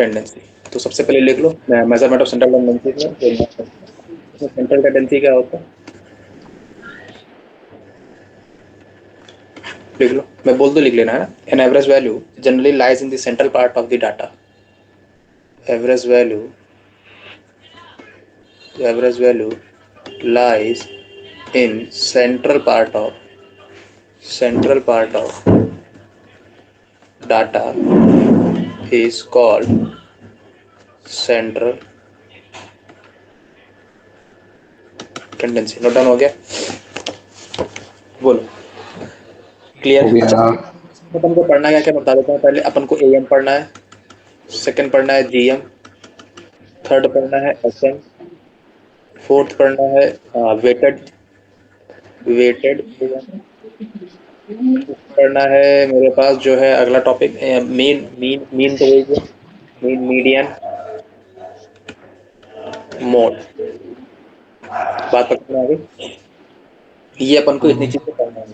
Tendency. तो सबसे पहले लिख लो मेजरमेंट ऑफ सेंट्रल टेंडेंसी में सेंट्रल टेंडेंसी क्या होता है, लिख लो, मैं बोल दो लिख लेना है ना। An average value generally lies in the central part of the data. Average value lies in central part of data is called central tendency। Note down हो गया, बोलो क्लियर। हो अच्छा, गया। अपन को पढ़ना क्या क्या बता देता हूँ। पहले अपन को एएम पढ़ना है, सेकंड पढ़ना है जीएम, थर्ड पढ़ना है एसएम, फोर्थ पढ़ना है वेटेड पढ़ना है। मेरे पास जो है अगला टॉपिक मीन मीन मीन तो वही है, मीन मीडियन मोड। बात पकड़ में आ गई, ये अपन को इतनी चीजें पढ़ना है।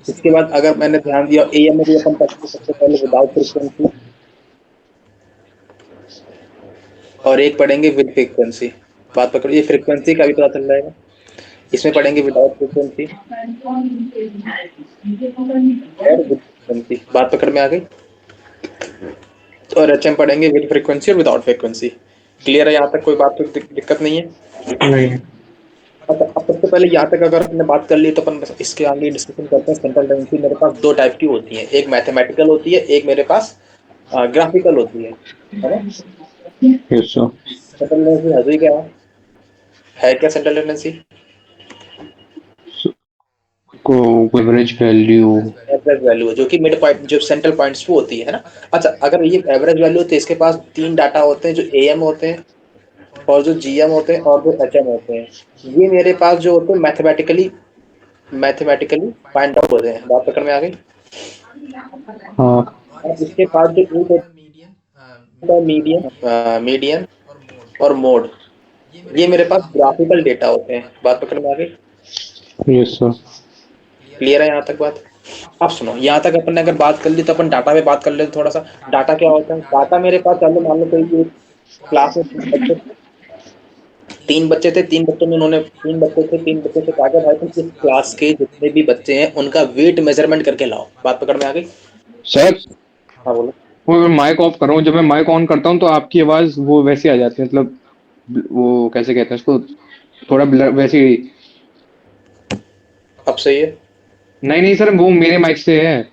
इसके बाद अगर मैंने ध्यान दिया एएम में भी अपन पढ़ेंगे सबसे पहले विदाउट फ्रीक्वेंसी और एक पढ़ेंगे विद फ्रीक्वेंसी। बात पकड़िए, फ्रीक्वेंसी का भी पता चल जाएगा। इसमें पढ़ेंगे विदाउट फ्रीक्वेंसी और विद फ्रीक्वेंसी। बात पकड़ में आ गई। और एचएम पढ़ेंगे विद फ्रीक्वेंसी और विदाउट फ्रीक्वेंसी। क्लियर है यहाँ तक, कोई बात तो दिक्कत नहीं है। नहीं। अच्छा, अब सबसे पहले यहाँ तक अगर हमने बात कर ली तो अपन बस इसके आगे डिस्कशन करते हैं। सेंट्रल टेंडेंसी मेरे पास दो टाइप की होती है, एक मैथमेटिकल होती है, एक मेरे पास ग्राफिकल होती है ना। Yes sir. सेंट्रल टेंडेंसी है क्या, है क्या सेंट्रल टेंडेंसी? को एवरेज वैल्यू। एवरेज वैल्यू है जो कि मिड पॉइंट जो सेंट्रल पॉइंट्स पे होती है ना। अच्छा, अगर ये एवरेज वैल्यू होती है, इसके पास तीन डाटा होते हैं, जो एएम होते हैं और जो जीएम होते हैं और जो एचएम होते हैं। ये मेरे पास जो होते हैं मैथमेटिकली फाइंड आउट होते हैं। बात पकड़ में आ गई। हाँ। और इसके पास जो एक होता है मीडियन और मोड, ये मेरे पास ग्राफिकल डेटा होते हैं। बात पकड़ में आ गई। Yes sir. क्लियर है यहाँ तक बात? अब सुनो, यहाँ तक अपन ने अगर बात कर ली तो अपन डाटा पे बात कर लेते थोड़ा सा। डाटा क्या होता है? डाटा मेरे पास, चलो मान लो कोई क्लास में तीन बच्चे थे, तीन बच्चों में उन्होंने तीन बच्चे से कहा कि भाई तुम इस क्लास के जितने भी बच्चे हैं उनका वेट मेजरमेंट करके लाओ। बात पकड़ में आ गई। सर हाँ बोलो। वो मैं माइक ऑफ कर रहा हूँ, जब मैं माइक ऑन करता हूँ तो आपकी आवाज वो वैसी आ जाती है, मतलब वो कैसे कहते हैं उसको, थोड़ा ब्लर वैसी। अब सही है। नहीं नहीं सर, वो मेरे माइक से है।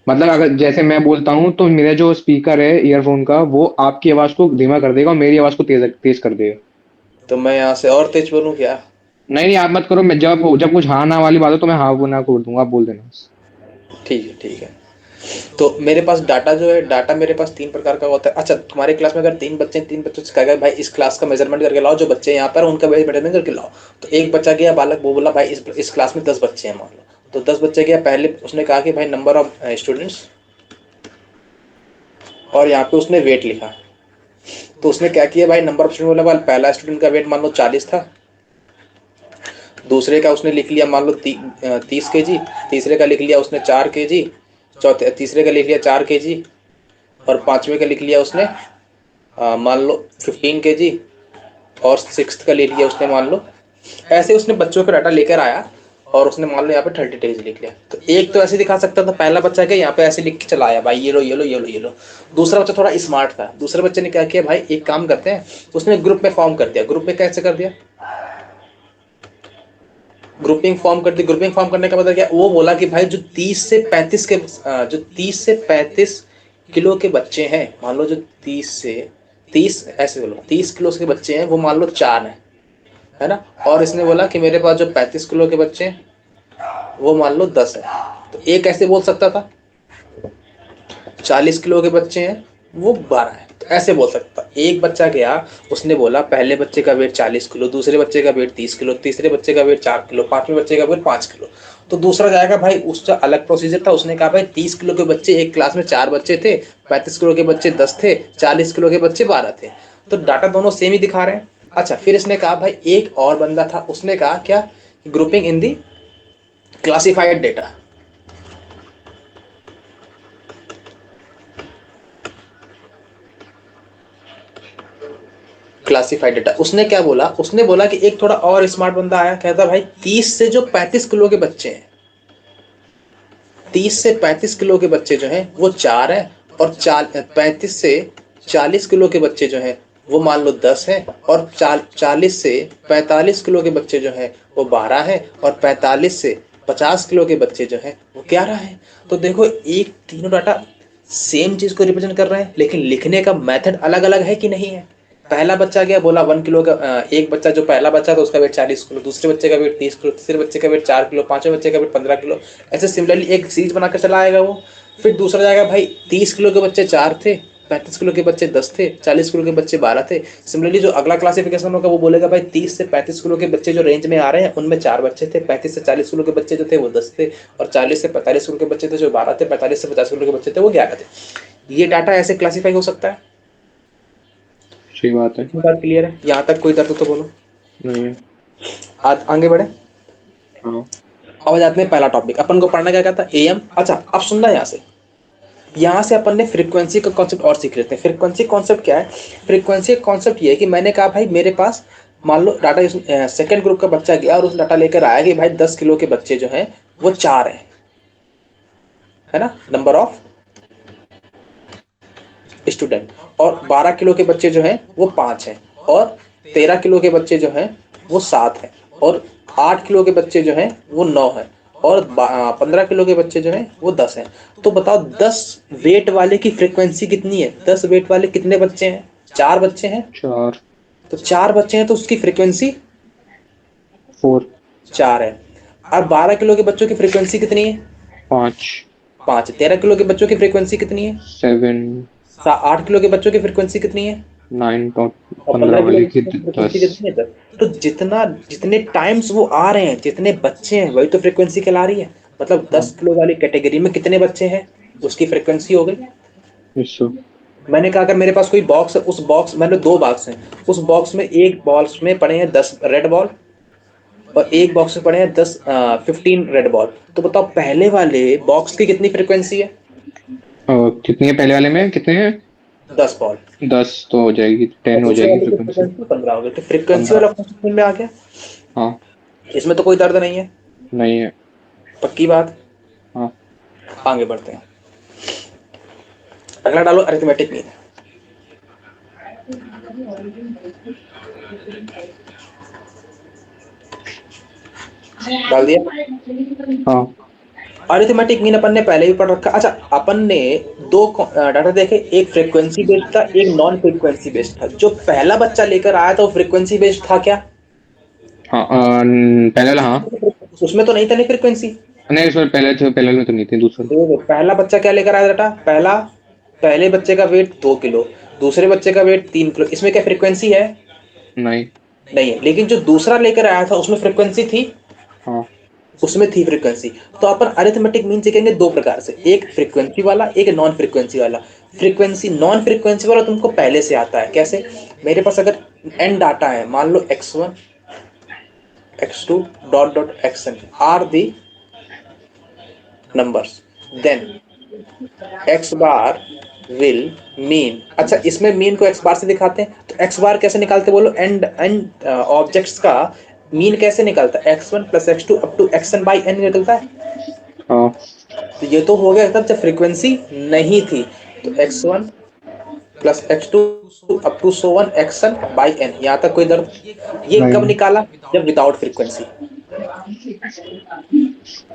मतलब अगर जैसे मैं बोलता हूँ तो मेरा जो स्पीकर है ईयरफोन का, वो आपकी आवाज को धीमा कर देगा और मेरी आवाज को तेज तेज कर देगा। तो मैं यहाँ से और तेज बोलूँ क्या? नहीं नहीं, आप मत करो। मैं जब जब कुछ हाँ ना वाली बात हो तो मैं हाँ वो ना बोल दूंगा, आप बोल देना। ठीक है ठीक है। तो मेरे पास डाटा जो है, डाटा मेरे पास तीन प्रकार का होता है। अच्छा, तुम्हारे क्लास में अगर तीन बच्चे हैं, तीन बच्चों से कहा गया भाई इस क्लास का मेजरमेंट करके लाओ, जो बच्चे यहाँ पर उनका मेजरमेंट करके लाओ। तो एक बच्चा गया बालक, वो बोला भाई इस क्लास में 10 बच्चे हैं मान लो। तो 10 बच्चे गया, पहले उसने कहा कि भाई नंबर ऑफ स्टूडेंट्स, और यहाँ पे उसने वेट लिखा। तो उसने क्या किया भाई, नंबर ऑफ स्टूडेंट बोला, पहला स्टूडेंट का वेट मान लो 40 था, दूसरे का उसने लिख लिया मान लो 30 kg, तीसरे का लिख लिया उसने 4 kg, चौथे तीसरे का लिख लिया 4 kg, और पांचवे का लिख लिया उसने मान लो 15 kg, और सिक्स्थ का लिख लिया उसने मान लो। ऐसे उसने बच्चों का डाटा लेकर आया और उसने मान लो यहाँ पे 30 kg लिख लिया। तो एक तो ऐसे दिखा सकता था, पहला बच्चा क्या यहाँ पे ऐसे लिख के चला आया भाई ये लो ये लो ये लो ये लो। दूसरा बच्चा थोड़ा स्मार्ट था, दूसरे बच्चे ने क्या किया भाई, एक काम करते हैं, उसने ग्रुप में फॉर्म कर दिया। ग्रुप में कैसे कर दिया, ग्रुपिंग फॉर्म कर दी। ग्रुपिंग फॉर्म करने का मतलब क्या, वो बोला कि भाई जो 30 किलो के बच्चे हैं, मान लो जो 30 ऐसे बोलो 30 किलो के बच्चे हैं, वो मान लो 4 है ना। और इसने बोला कि मेरे पास जो 35 किलो के बच्चे हैं वो मान लो 10 है। तो एक ऐसे बोल सकता था 40 किलो के बच्चे हैं वो 12 है, तो ऐसे बोल सकता। एक बच्चा गया, उसने बोला पहले बच्चे का वेट 40 किलो, दूसरे बच्चे का वेट 30 किलो, तीसरे बच्चे का वेट 4 किलो, पांचवें बच्चे का वेट 5 किलो। तो दूसरा जाएगा भाई, उसका अलग प्रोसीजर था। उसने कहा भाई 30 किलो के बच्चे, एक क्लास में 4 बच्चे थे, 35 किलो के बच्चे 10 थे, 40 किलो के बच्चे 12 थे। तो डाटा दोनों सेम ही दिखा रहे हैं। अच्छा, फिर इसने कहा भाई एक और बंदा था, उसने कहा क्या, ग्रुपिंग इन दी क्लासिफाइड डेटा। Classified data. उसने क्या बोला, उसने बोला कि एक थोड़ा और स्मार्ट बंदा आया, कहता भाई 30 से जो 35 किलो के बच्चे हैं, 30 से 35 किलो के बच्चे जो हैं वो 4 हैं, और 35 से 40 किलो के बच्चे जो हैं वो मान लो 10 हैं, और 40 से 45 किलो के बच्चे जो हैं वो 12 हैं, और 45 से 50 किलो के बच्चे जो हैं वो 11 हैं। तो देखो, एक तीनों डाटा सेम चीज को रिप्रेजेंट कर रहे हैं, लेकिन लिखने का मेथड अलग अलग है कि नहीं है। पहला बच्चा गया, बोला 1 किलो का, एक बच्चा जो पहला बच्चा था उसका वेट 40 किलो, दूसरे बच्चे का वेट 30 किलो, तीसरे बच्चे का वेट 4 किलो, पांचवें बच्चे का वेट 15 किलो। ऐसे सिमिलरली एक सीरीज बनाकर चला आएगा वो। फिर दूसरा जाएगा, भाई 30 किलो के बच्चे 4 थे, 35 किलो के बच्चे 10 थे, 40 किलो के बच्चे 12 थे। सिमिलरली जो अगला क्लासिफिकेशन होगा वो बोलेगा भाई 30 से 35 किलो के बच्चे जो रेंज में आ रहे हैं उनमें 4 बच्चे थे, 35 से 40 किलो के बच्चे जो थे वो 10 थे, और 40 से 45 किलो के बच्चे थे जो 12 थे, 45 से 50 किलो के बच्चे थे वो 11 थे। ये डाटा ऐसे क्लासीफाई हो सकता है। सही बात है। इतनी बात क्लियर है? यहाँ तक कोई दर्द हो तो बोलो। नहीं है। आज आगे बढ़े। हाँ अब आ जाते हैं पहला टॉपिक, अपन को पढ़ना क्या कहता है, एएम। अच्छा, अब सुनना यहाँ से अपन ने फ्रीक्वेंसी का कॉन्सेप्ट और सीख लेते हैं। फ्रीक्वेंसी कॉन्सेप्ट क्या है? फ्रीक्वेंसी का कॉन्सेप्ट ये है कि मैंने कहा भाई मेरे पास मान लो डाटा, सेकंड ग्रुप का बच्चा गया और उस डाटा लेकर आया कि भाई 10 किलो के बच्चे जो हैं वो 4 हैं, है ना, नंबर ऑफ स्टूडेंट, और 12 किलो के बच्चे जो हैं वो 5 हैं, और 13 किलो के बच्चे जो हैं वो 7 हैं, और 8 किलो के बच्चे जो हैं वो 9 हैं, और 15 किलो के बच्चे जो हैं वो 10 हैं। तो बताओ 10 वेट वाले की फ्रीक्वेंसी कितनी है? 10 वेट वाले कितने बच्चे हैं? 4 बच्चे हैं। 4 तो 4 बच्चे हैं तो उसकी फ्रीक्वेंसी 4 4 है। अब 12 किलो के बच्चों की फ्रीक्वेंसी कितनी है? 5 5। 13 किलो के बच्चों की फ्रीक्वेंसी कितनी है? 7 8 किलो के बच्चों की फ्रीक्वेंसी कितनी है? 9 और और 15 15 किलो वाले की की फ्रीक्वेंसी 10। कितनी है? 10। तो जितने टाइम्स वो आ रहे हैं, जितने बच्चे हैं, वही तो फ्रीक्वेंसी कहला रही है। मतलब 10 किलो वाली कैटेगरी में कितने बच्चे हैं उसकी फ्रीक्वेंसी हो गई। इसो मैंने कहा अगर मेरे पास कोई बॉक्स है, उस बॉक्स मैंने 2 बॉक्स हैं, उस बॉक्स में एक बॉक्स में पड़े हैं 10 रेड बॉल, और एक बॉक्स में पड़े हैं 15 रेड बॉल। तो बताओ पहले वाले बॉक्स की कितनी फ्रीक्वेंसी है? कितनी है पहले वाले में, कितने हैं? 10 बॉल। 10 तो हो जाएगी, और 10 हो दूसरे जाएगी वाले की फ्रीक्वेंसी। फ्रीक्वेंसी 15 हो गई। तो फ्रीक्वेंसी 15। वाला कॉन्सेप्ट में आ गया। हाँ। इसमें तो कोई दर्द नहीं है। नहीं है। पक्की बात। हाँ। आगे बढ़ते हैं। अगला डालो, अरिथमेटिक मीन। डाल दिया। हाँ। अरिथमेटिक मीन अपन ने पहले भी पढ़ रखा। अच्छा, अपन ने 2 डाटा देखे, एक फ्रीक्वेंसी बेस्ड था, एक नॉन फ्रीक्वेंसी बेस्ड था। जो पहला बच्चा लेकर आया था वो फ्रीक्वेंसी बेस्ड था क्या? हाँ पहले वाला हाँ। उसमें तो नहीं था नहीं फ्रीक्वेंसी। नहीं इसमें पहले थे, पहले में तो नहीं थी, दूसरा। देखो, पहला बच्चा क्या लेकर आया डाटा? पहले बच्चे का वेट 2 किलो, दूसरे बच्चे का वेट 3 किलो। इसमें क्या फ्रीक्वेंसी है? नहीं। नहीं है। लेकिन जो दूसरा लेकर आया था उसमें फ्रीक्वेंसी थी। हाँ। उसमें थी फ्रीक्वेंसी। तो अपन अरिथमेटिक मीन सीखेंगे 2 प्रकार से, एक फ्रीक्वेंसी वाला, एक नॉन फ्रीक्वेंसी वाला। फ्रीक्वेंसी, नॉन फ्रीक्वेंसी वाला तुमको पहले से आता है। कैसे? मेरे पास अगर n डाटा है, मान लो x1 x2 dot dot xn are the numbers, then x bar will mean. अच्छा, इसमें मीन को x बार से दिखाते हैं, तो x बार कैसे निकालते बोलो? एंड ऑब्जेक्ट्स का मीन कैसे निकलता है? x1 plus x2 up to xn by n निकलता है। हाँ। तो ये तो हो गया तब जब फ्रीक्वेंसी नहीं थी। तो x1 plus x2 up to so one xn by n। यहाँ तक कोई दर्द? ये कब नहीं। निकाला? जब विदाउट फ्रीक्वेंसी।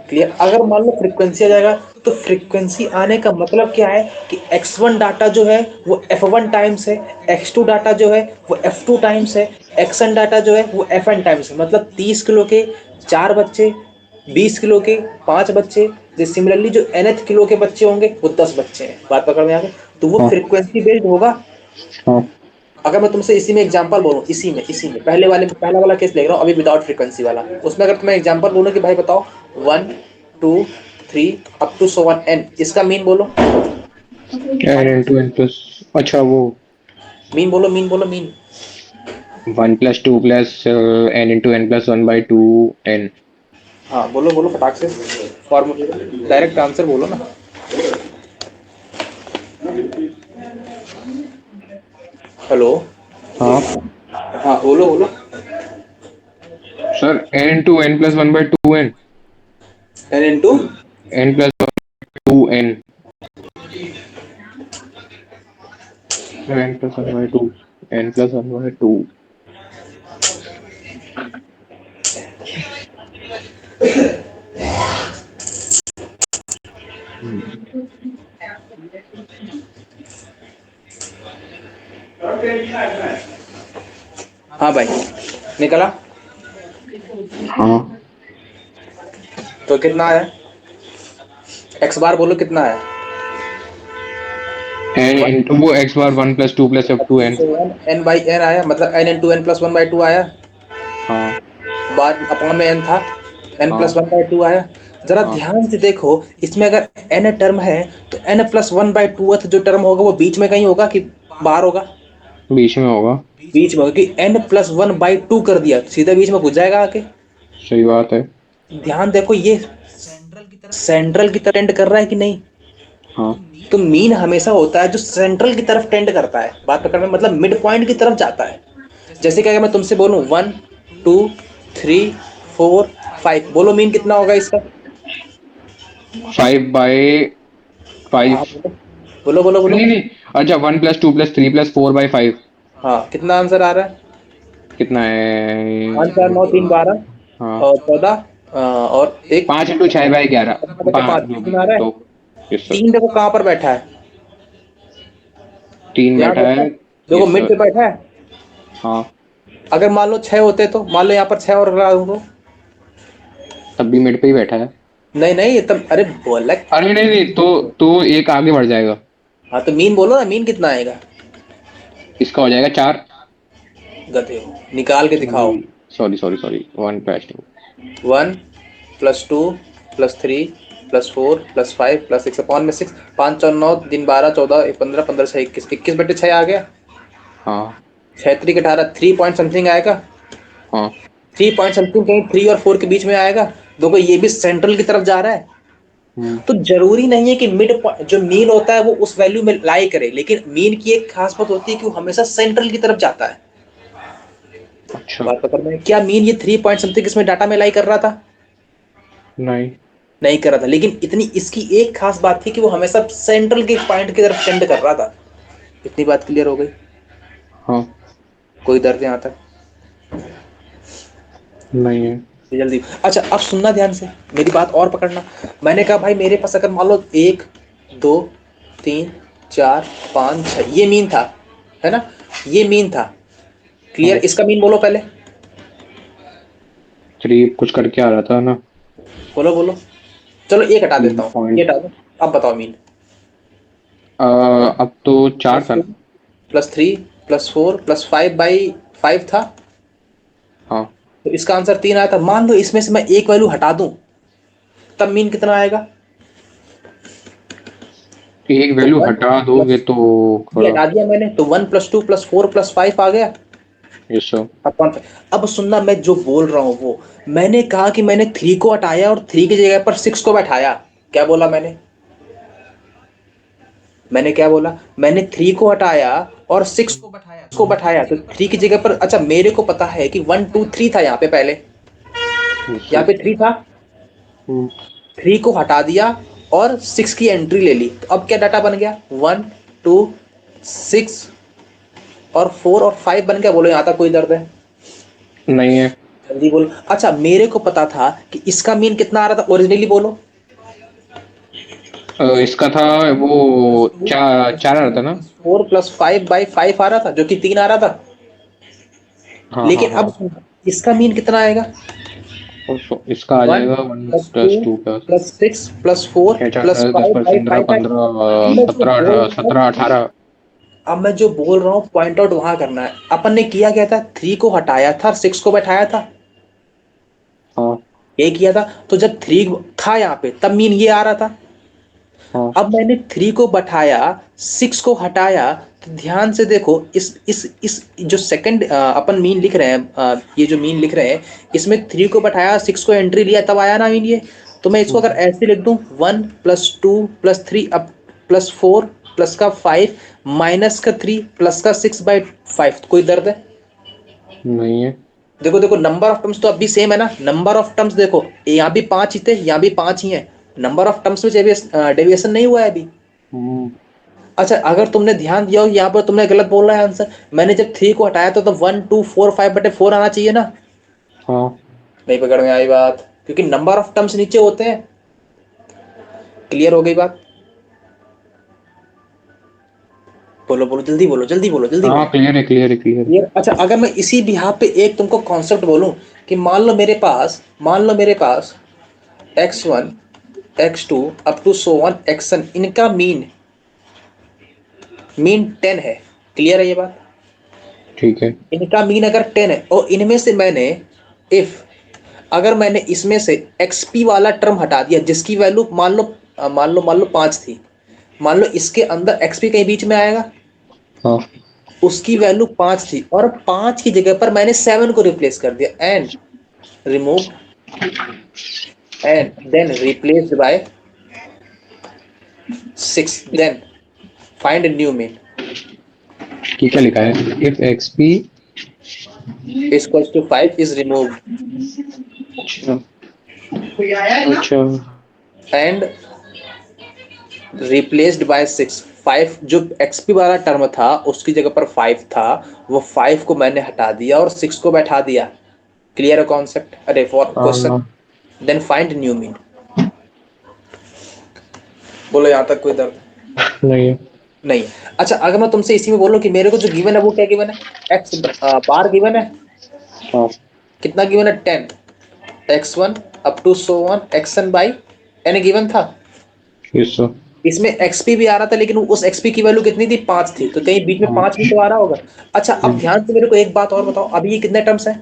क्लियर? अगर मान लो फ्रीक्वेंसी आ जाएगा, तो फ्रीक्वेंसी आने का मतलब क्या है कि x1 डाटा जो है वो f1 टाइम्स है, x2 डाटा जो है वो f2 टाइम्स है, xn डाटा जो है वो fn टाइम्स है। मतलब 30 किलो के 4 बच्चे, 20 किलो के 5 बच्चे, सिमिलरली जो nth किलो के बच्चे होंगे वो 10 बच्चे हैं। बात पकड़ में आ गई? तो वो हाँ। फ्रीक्वेंसी बेस्ड होगा। हाँ। अगर मैं तुमसे इसी में एग्जांपल बोलूं, इसी में पहला वाला केस ले रहा हूं अभी विदाउट फ्रीक्वेंसी वाला, उसमें अगर तुम्हें एग्जांपल बोलूं कि भाई बताओ 1 2 3 up to so one n, इसका मीन बोलो। n इंटू n प्लस, अच्छा वो मीन बोलो, मीन बोलो, mean. 1 plus 2 plus n into n plus 1 by 2 n। हाँ बोलो बोलो फटाक से, फॉर्मूला डायरेक्ट आंसर बोलो ना। हेलो। हाँ। हाँ बोलो बोलो। Sir n to n plus 1/2n, n into n plus 2n, n plus 1/2, n plus 1/2। हाँ भाई निकला। हाँ, तो कितना है x बार बोलो कितना है। n इंटू वो x bar 1 plus 2 plus up to n। n by n आया, मतलब n इंटू n प्लस 1/2 आया। हाँ बाद अपॉन में n था, n हाँ प्लस 1/2 आया। जरा हाँ, ध्यान से देखो, इसमें अगर n टर्म है तो n प्लस 1/2 जो टर्म होगा वो बीच में कहीं होगा कि बाहर होगा। बीच में होगा। बीच में होगा कि n प्लस 1/2 कर दिया सीधा बीच में घुस जाएगा आके। सही बात है। ध्यान देखो ये सेंट्रल की तरफ टेंड कर रहा है कि नहीं। हाँ तो मीन हमेशा होता है जो सेंट्रल की तरफ टेंड करता है, बात पकड़ में, मतलब मिड पॉइंट की तरफ जाता है। जैसे कि अगर मैं तुमसे बोलूं 1 2 3 4 5, बोलो मीन कितना होगा इसका। 5/5। हाँ बोलो बोलो बोलो। नहीं नहीं, अच्छा 1 प्लस 2 प्लस 3 प्लस 4/5। हाँ कितना आंसर आ रहा है। कितना है? 5 4 9 3 12 हाँ, और 14 और एक 5 × 6/11। 5 जो भी कितना आ रहा है। तो। Yes sir. 3 देखो कहाँ पर बैठा है, 3 यहाँ बैठा बैठा है। है। देखो यस मिड सर। पे बैठा है। हाँ, अगर मान लो 6 होते तो, मान लो यहाँ पर 6 और लगा दूं तो। तब भी मिड पे ही बैठा है। नहीं नहीं तब, अरे बोला। अरे नहीं नहीं, तो एक आगे बढ़ जाएगा। हाँ तो मीन बोलो ना, मीन कितना आएगा। इसका हो जाएगा 4। गधे हो, निकाल के दिखाओ। Sorry sorry sorry, 1 plus 2। 1 plus 2 plus 3 plus 4 plus 5 plus 6 upon में 6। 5 और 9 दिन 12 14 15 15 6 21, 21/6 आ गया। हाँ 6 3 18, 3 पॉइंट समथिंग आएगा। हाँ। 3 पॉइंट समथिंग कहीं 3 और 4 के बीच में आएगा। देखो ये भी सेंट्रल की तरफ जा रहा है। हम्म, तो जरूरी नहीं है कि मिड जो मीन होता है वो उस वैल्यू में लाई करे, लेकिन मीन की एक खास बात होती है कि वो हमेशा सेंट्रल की तरफ जाता है। अच्छा। बात पकड़ में, क्या मीन ये 3 पॉइंट समथिंग इसमें डाटा में लाई कर रहा था। नहीं। नहीं कर रहा था, लेकिन इतनी इसकी एक खास बात थी कि वो हमेशा सेंट्रल के पॉइंट की तरफ टेंड कर रहा था। इतनी बात क्लियर हो गई। हाँ। कोई दर्द यहाँ तक। नहीं है। जल्दी, अच्छा अब सुनना ध्यान से, मेरी बात और पकड़ना। मैंने कहा भाई मेरे पास अगर मान लो 1 2 3 4 5 6 ये मीन था, है ना, ये मीन था। क्लियर, हाँ, इसका मीन बोलो पहले। 3 कुछ करके आ रहा था ना। बोलो बोलो। चलो एक हटा देता 3 हूँ, ये पॉइंट। हटा दो। अब बताओ मीन। अब तो 4 प्लस था 2 ना। प्लस 3 प्लस 4 प्लस 5/5 था। हाँ, तो इसका आंसर 3 आया था। मान लो इसमें से मैं एक वैल्यू हटा दूं, तब मीन कितना आएगा। एक तो वैल्यू 1 हटा दोगे प्लस, तो ये थोड़ा। हटा दिया मैंने तो 1 प्लस 2 प्लस 4 प्लस 5 आ गया। Yes sir. अब सुनना, मैं जो बोल रहा हूँ वो, मैंने कहा कि मैंने 3 को हटाया और 3 की जगह पर 6 को बैठाया। क्या बोला मैंने, मैंने क्या बोला, मैंने 3 को हटाया और 6 को बैठाया तो 3 की जगह पर, अच्छा मेरे को पता है कि 1 2 3 था यहाँ पे पहले, यस यहाँ सर। पे 3 था। 3 को हटा दिया और 6 की एंट्री ले ली, तो अब क्या डाटा बन गया, 1 2 6 और 4 और 5 बन गया। बोलो यहाँ तक कोई दर्द है। नहीं है। जल्दी बोलो। अच्छा मेरे को पता था कि इसका मीन कितना आ रहा था ओरिजिनली, बोलो। इसका था वो 4 आ रहा था ना। 4 प्लस 5/5 आ रहा था, जो कि 3 आ रहा था। हाँ हाँ लेकिन अब हाँ। सुनो, इसका मीन कितना आएगा। और इसका आ 1 जाएगा 1 plus plus 2 2 plus plus 6 plus 4 छः, चार, प्लस 10 फाइव पर बाई 15 फाइव बाई। 15 अब मैं जो बोल 17 रहा हूँ, 17 18। अब मैं जो बोल रहा हूँ पॉइंट आउट वहां करना है। अपन ने किया क्या था, 3 को हटाया था, 6 को बैठाया था, हाँ ये किया था। तो जब 3 था यहाँ पे तब मीन ये आ रहा था। हाँ अब मैंने 3 को बैठाया, 6 को हटाया। तो ध्यान से देखो, इस जो सेकंड अपन मीन लिख रहे हैं, ये जो मीन लिख रहे हैं, इसमें 3 को बैठाया 6 को एंट्री लिया तब आया ना मीन ये। तो मैं इसको अगर ऐसे लिख दूं, 1 प्लस 2 प्लस 3 अब प्लस 4 प्लस का 5 माइनस का 3 प्लस का 6/5, कोई दर्द है। नहीं है। देखो देखो, नंबर ऑफ टर्म्स तो अब भी सेम है ना, नंबर ऑफ टर्म्स देखो, यहाँ भी 5 ही थे, यहाँ भी 5 ही है, नंबर ऑफ टर्म्स में डेविएशन नहीं हुआ है अभी। हम्म, अच्छा, अगर तुमने ध्यान दिया हो यहाँ पर तुमने गलत बोल रहा है आंसर, मैंने जब 3 को हटाया तो 1 2 4 5/4 आना चाहिए ना। हाँ नहीं पकड़ में आई बात, क्योंकि नंबर ऑफ टर्म्स नीचे होते हैं। क्लियर हो गई बात? बोलो बोलो, जल्दी बोलो, जल्दी बोलो, जल्दी हाँ, बोलो। क्लियर है, क्लियर है, क्लियर है। क्लियर? अच्छा, अगर मैं इसी बिहार पे एक तुमको कॉन्सेप्ट बोलूं कि मान लो मेरे पास x1 x2 up to so one xn, इनका मीन 10 है। क्लियर है ये बात? ठीक है। इनका मीन अगर 10 है और इनमें से इफ अगर मैंने इसमें से एक्सपी वाला टर्म हटा दिया, जिसकी वैल्यू मान लो 5 थी, मान लो इसके अंदर एक्सपी कहीं बीच में आएगा, हाँ। उसकी वैल्यू 5 थी और 5 की जगह पर मैंने 7 को रिप्लेस कर दिया, and remove and then replaced by 6, then find new mean ये क्या लिखा है? इफ एक्सपी। इक्वल्स टू 5 इज रिमूव्ड अच्छा। अच्छा। And replaced by 6। 5 जो एक्सपी वाला टर्म था उसकी जगह पर 5 था, वो 5 को मैंने हटा दिया और 6 को बैठा दिया। क्लियर है कॉन्सेप्ट? अरे फॉर क्वेश्चन, हाँ, देन फाइंड न्यू मीन। बोलो यहाँ तक कोई दर्द नहीं है। नहीं? अच्छा, अगर मैं तुमसे इसी में बोलूं कि मेरे को जो गिवन है वो क्या गिवन है, एक्स बार गिवन है, हाँ, कितना गिवन है, 10, x1 up to so one xn by n given था। ये सो। इसमें xp भी आ रहा था, लेकिन उस xp की वैल्यू कितनी थी, 5 थी, तो कहीं बीच में हाँ। 5 भी तो आ रहा होगा। अच्छा, अब ध्यान से मेरे को एक बात और बताओ, अभी ये कितने टर्म्स है,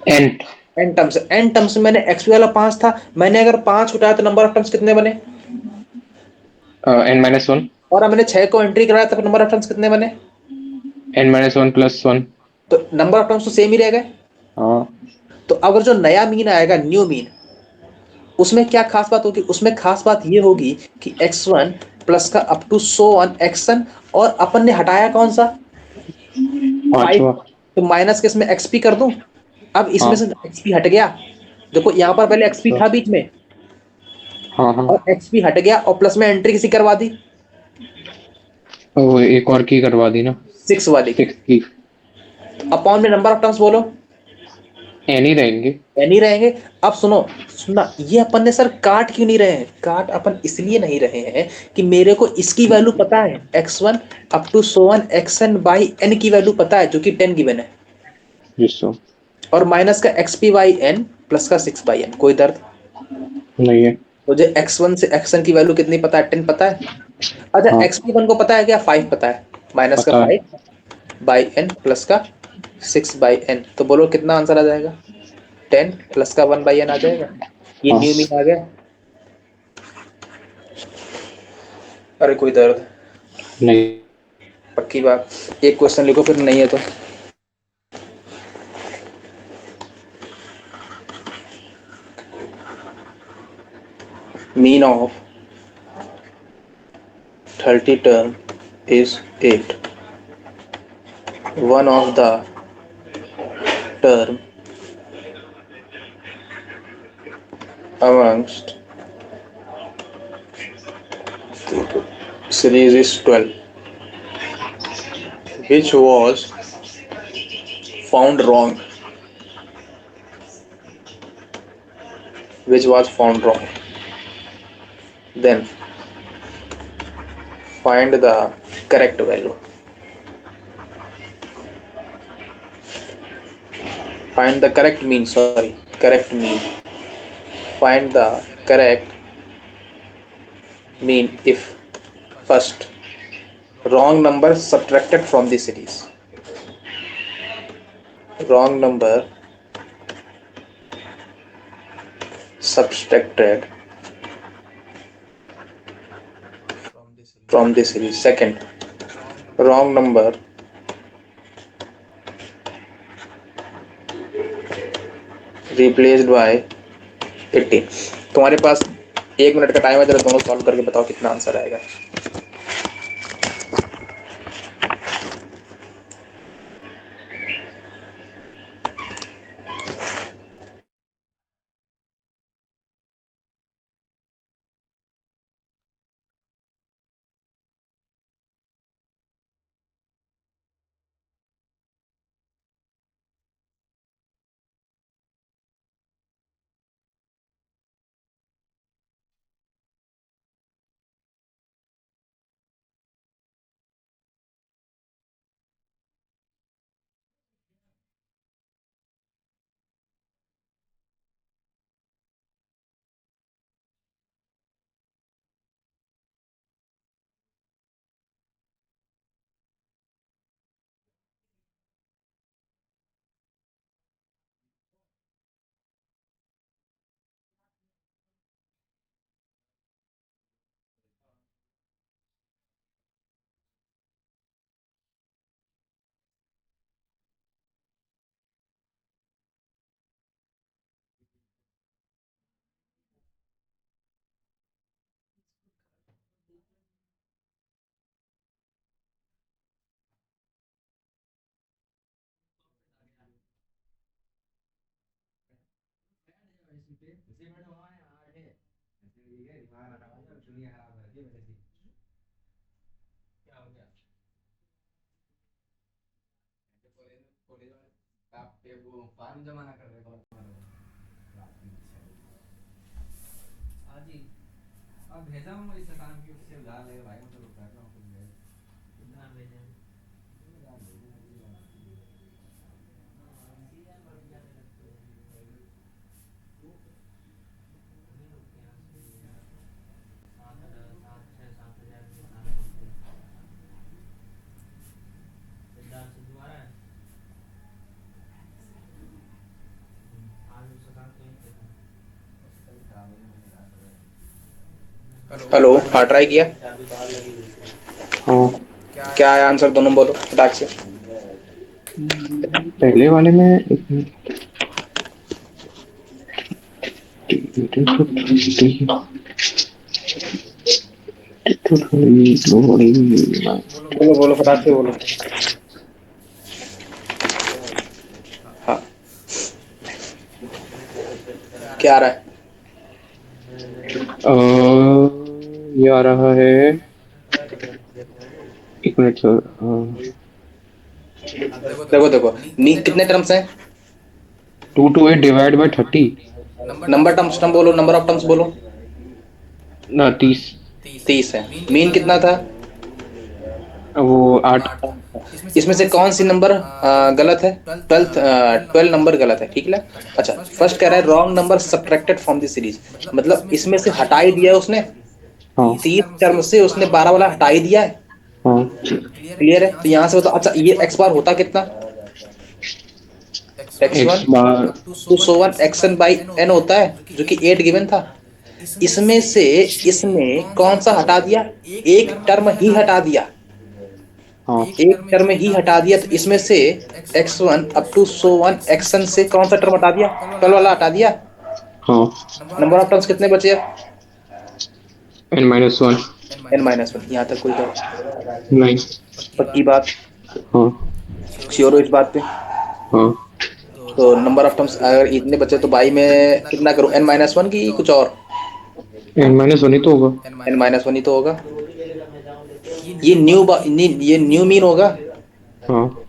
and. n terms. n terms में मैंने xp वाला 5 था, मैंने अगर 5 उठाया तो नंबर ऑफ टर्म्स कितने बने, n-1। और मैंने 6 को एंट्री कराया तो नंबर ऑफ टर्म्स कितने बने, n-1 + 1। तो नंबर ऑफ टर्म्स तो सेम ही रह गए। हाँ। तो अगर जो नया मीन आएगा, न्यू मीन, उसमें क्या खास बात होगी, उसमें खास बात ये होगी कि x1 प्लस का up to so one xn, और अपन ने हटाया कौन सा, 5। पांचवा। तो माइनस के इसमें xp कर दूं, अब इसमें हाँ। से xp हट गया, देखो यहाँ पर पहले xp अच्छा। था बीच में, हाँ, हाँ। और xp हट गया और प्लस में एंट्री किसी करवा दी, वो एक और की करवा दी ना। 6 वाली की। 6 की। अपॉन में नंबर ऑफ टर्म्स बोलो, एन ही रहेंगे। नहीं रहेंगे। अब सुनो, सुनना, ये अपन ने सर काट क्यों नहीं रहे हैं, काट अपन इसलिए नहीं रहे हैं कि मेरे को इसकी वैल्यू पता है, x1 up to so one xn by n की वैल्यू पता है, जो कि 10 गिवन है, ये सो। और माइनस का xp बाई n प्लस का 6 बाई n, कोई दर्द? नहीं है। मुझे x1 से xn की वैल्यू कितनी पता है, 10 पता है। अच्छा, हाँ, xp वन को पता है क्या, 5 पता है, माइनस का पता है। 5 बाई n प्लस का 6 बाई n, तो बोलो कितना आंसर आ जाएगा, 10 प्लस का 1 बाई n आ जाएगा। ये हाँ। न्यू मीन आ गया। अरे कोई दर्द? नहीं। पक्की बात? एक क्वेश्चन लिखो, फिर नहीं है तो mean of 30 term is 8, one of the term amongst series is 12, which was found wrong, which was found wrong, then find the correct value, find the correct mean, sorry, correct mean, find the correct mean if first wrong number subtracted from the series, wrong number subtracted from the series, second wrong number replaced by 18। तुम्हारे पास 1 minute का time है, जरा दोनों solve करके बताओ कितना answer आएगा। Hello, हाँ ट्राई किया। हाँ, क्या आया आंसर? दोनों बोलो फटाक से। पहले वाले में बोलो बोलो फटाक से बोलो। हाँ, क्या आ रहा है? ये आ रहा है, एक मिनट सर। देखो देखो, कितने टर्म्स हैं? 2 to 8 divide by 30 number terms term बोलो, नंबर ऑफ टर्म्स बोलो। ना 30। 30 है। मीन कितना था? वो 8। इसमें से कौन सी नंबर गलत है? 12 नंबर गलत है, ठीक है। अच्छा, फर्स्ट कह रहा है wrong number subtracted from the series, मतलब इसमें से हटा ही दिया है उसने। हाँ 30 टर्म से उसने 12 वाला हटा ही दिया है। हाँ, क्लियर है? तो यहाँ से बताओ। अच्छा, ये एक्स बार होता कितना? X x one bar to so one x n by n होता है, जो कि 8 गिवन था। इसमें से इसने कौन सा हटा दिया? एक टर्म ही हटा दिया। हाँ एक टर्म ही हटा दिया, तो इसमें से x1 up to so one x n से कौन सा टर्म हटा दिया? कल वाला हटा दिया। हाँ, नंबर ऑफ टर्म्स कितने बचे अब? n-1। n-1। यहाँ तक कोई डाउट? नहीं। पक्की बात? हाँ श्योर हो इस बात पे? हाँ, तो नंबर ऑफ टर्म्स अगर इतने बचे तो बाई में कितना करूँ? n-1 की कुछ और? n-1 ही तो होगा। n-1 ही तो होगा। ये न्यू मीन होगा। हाँ,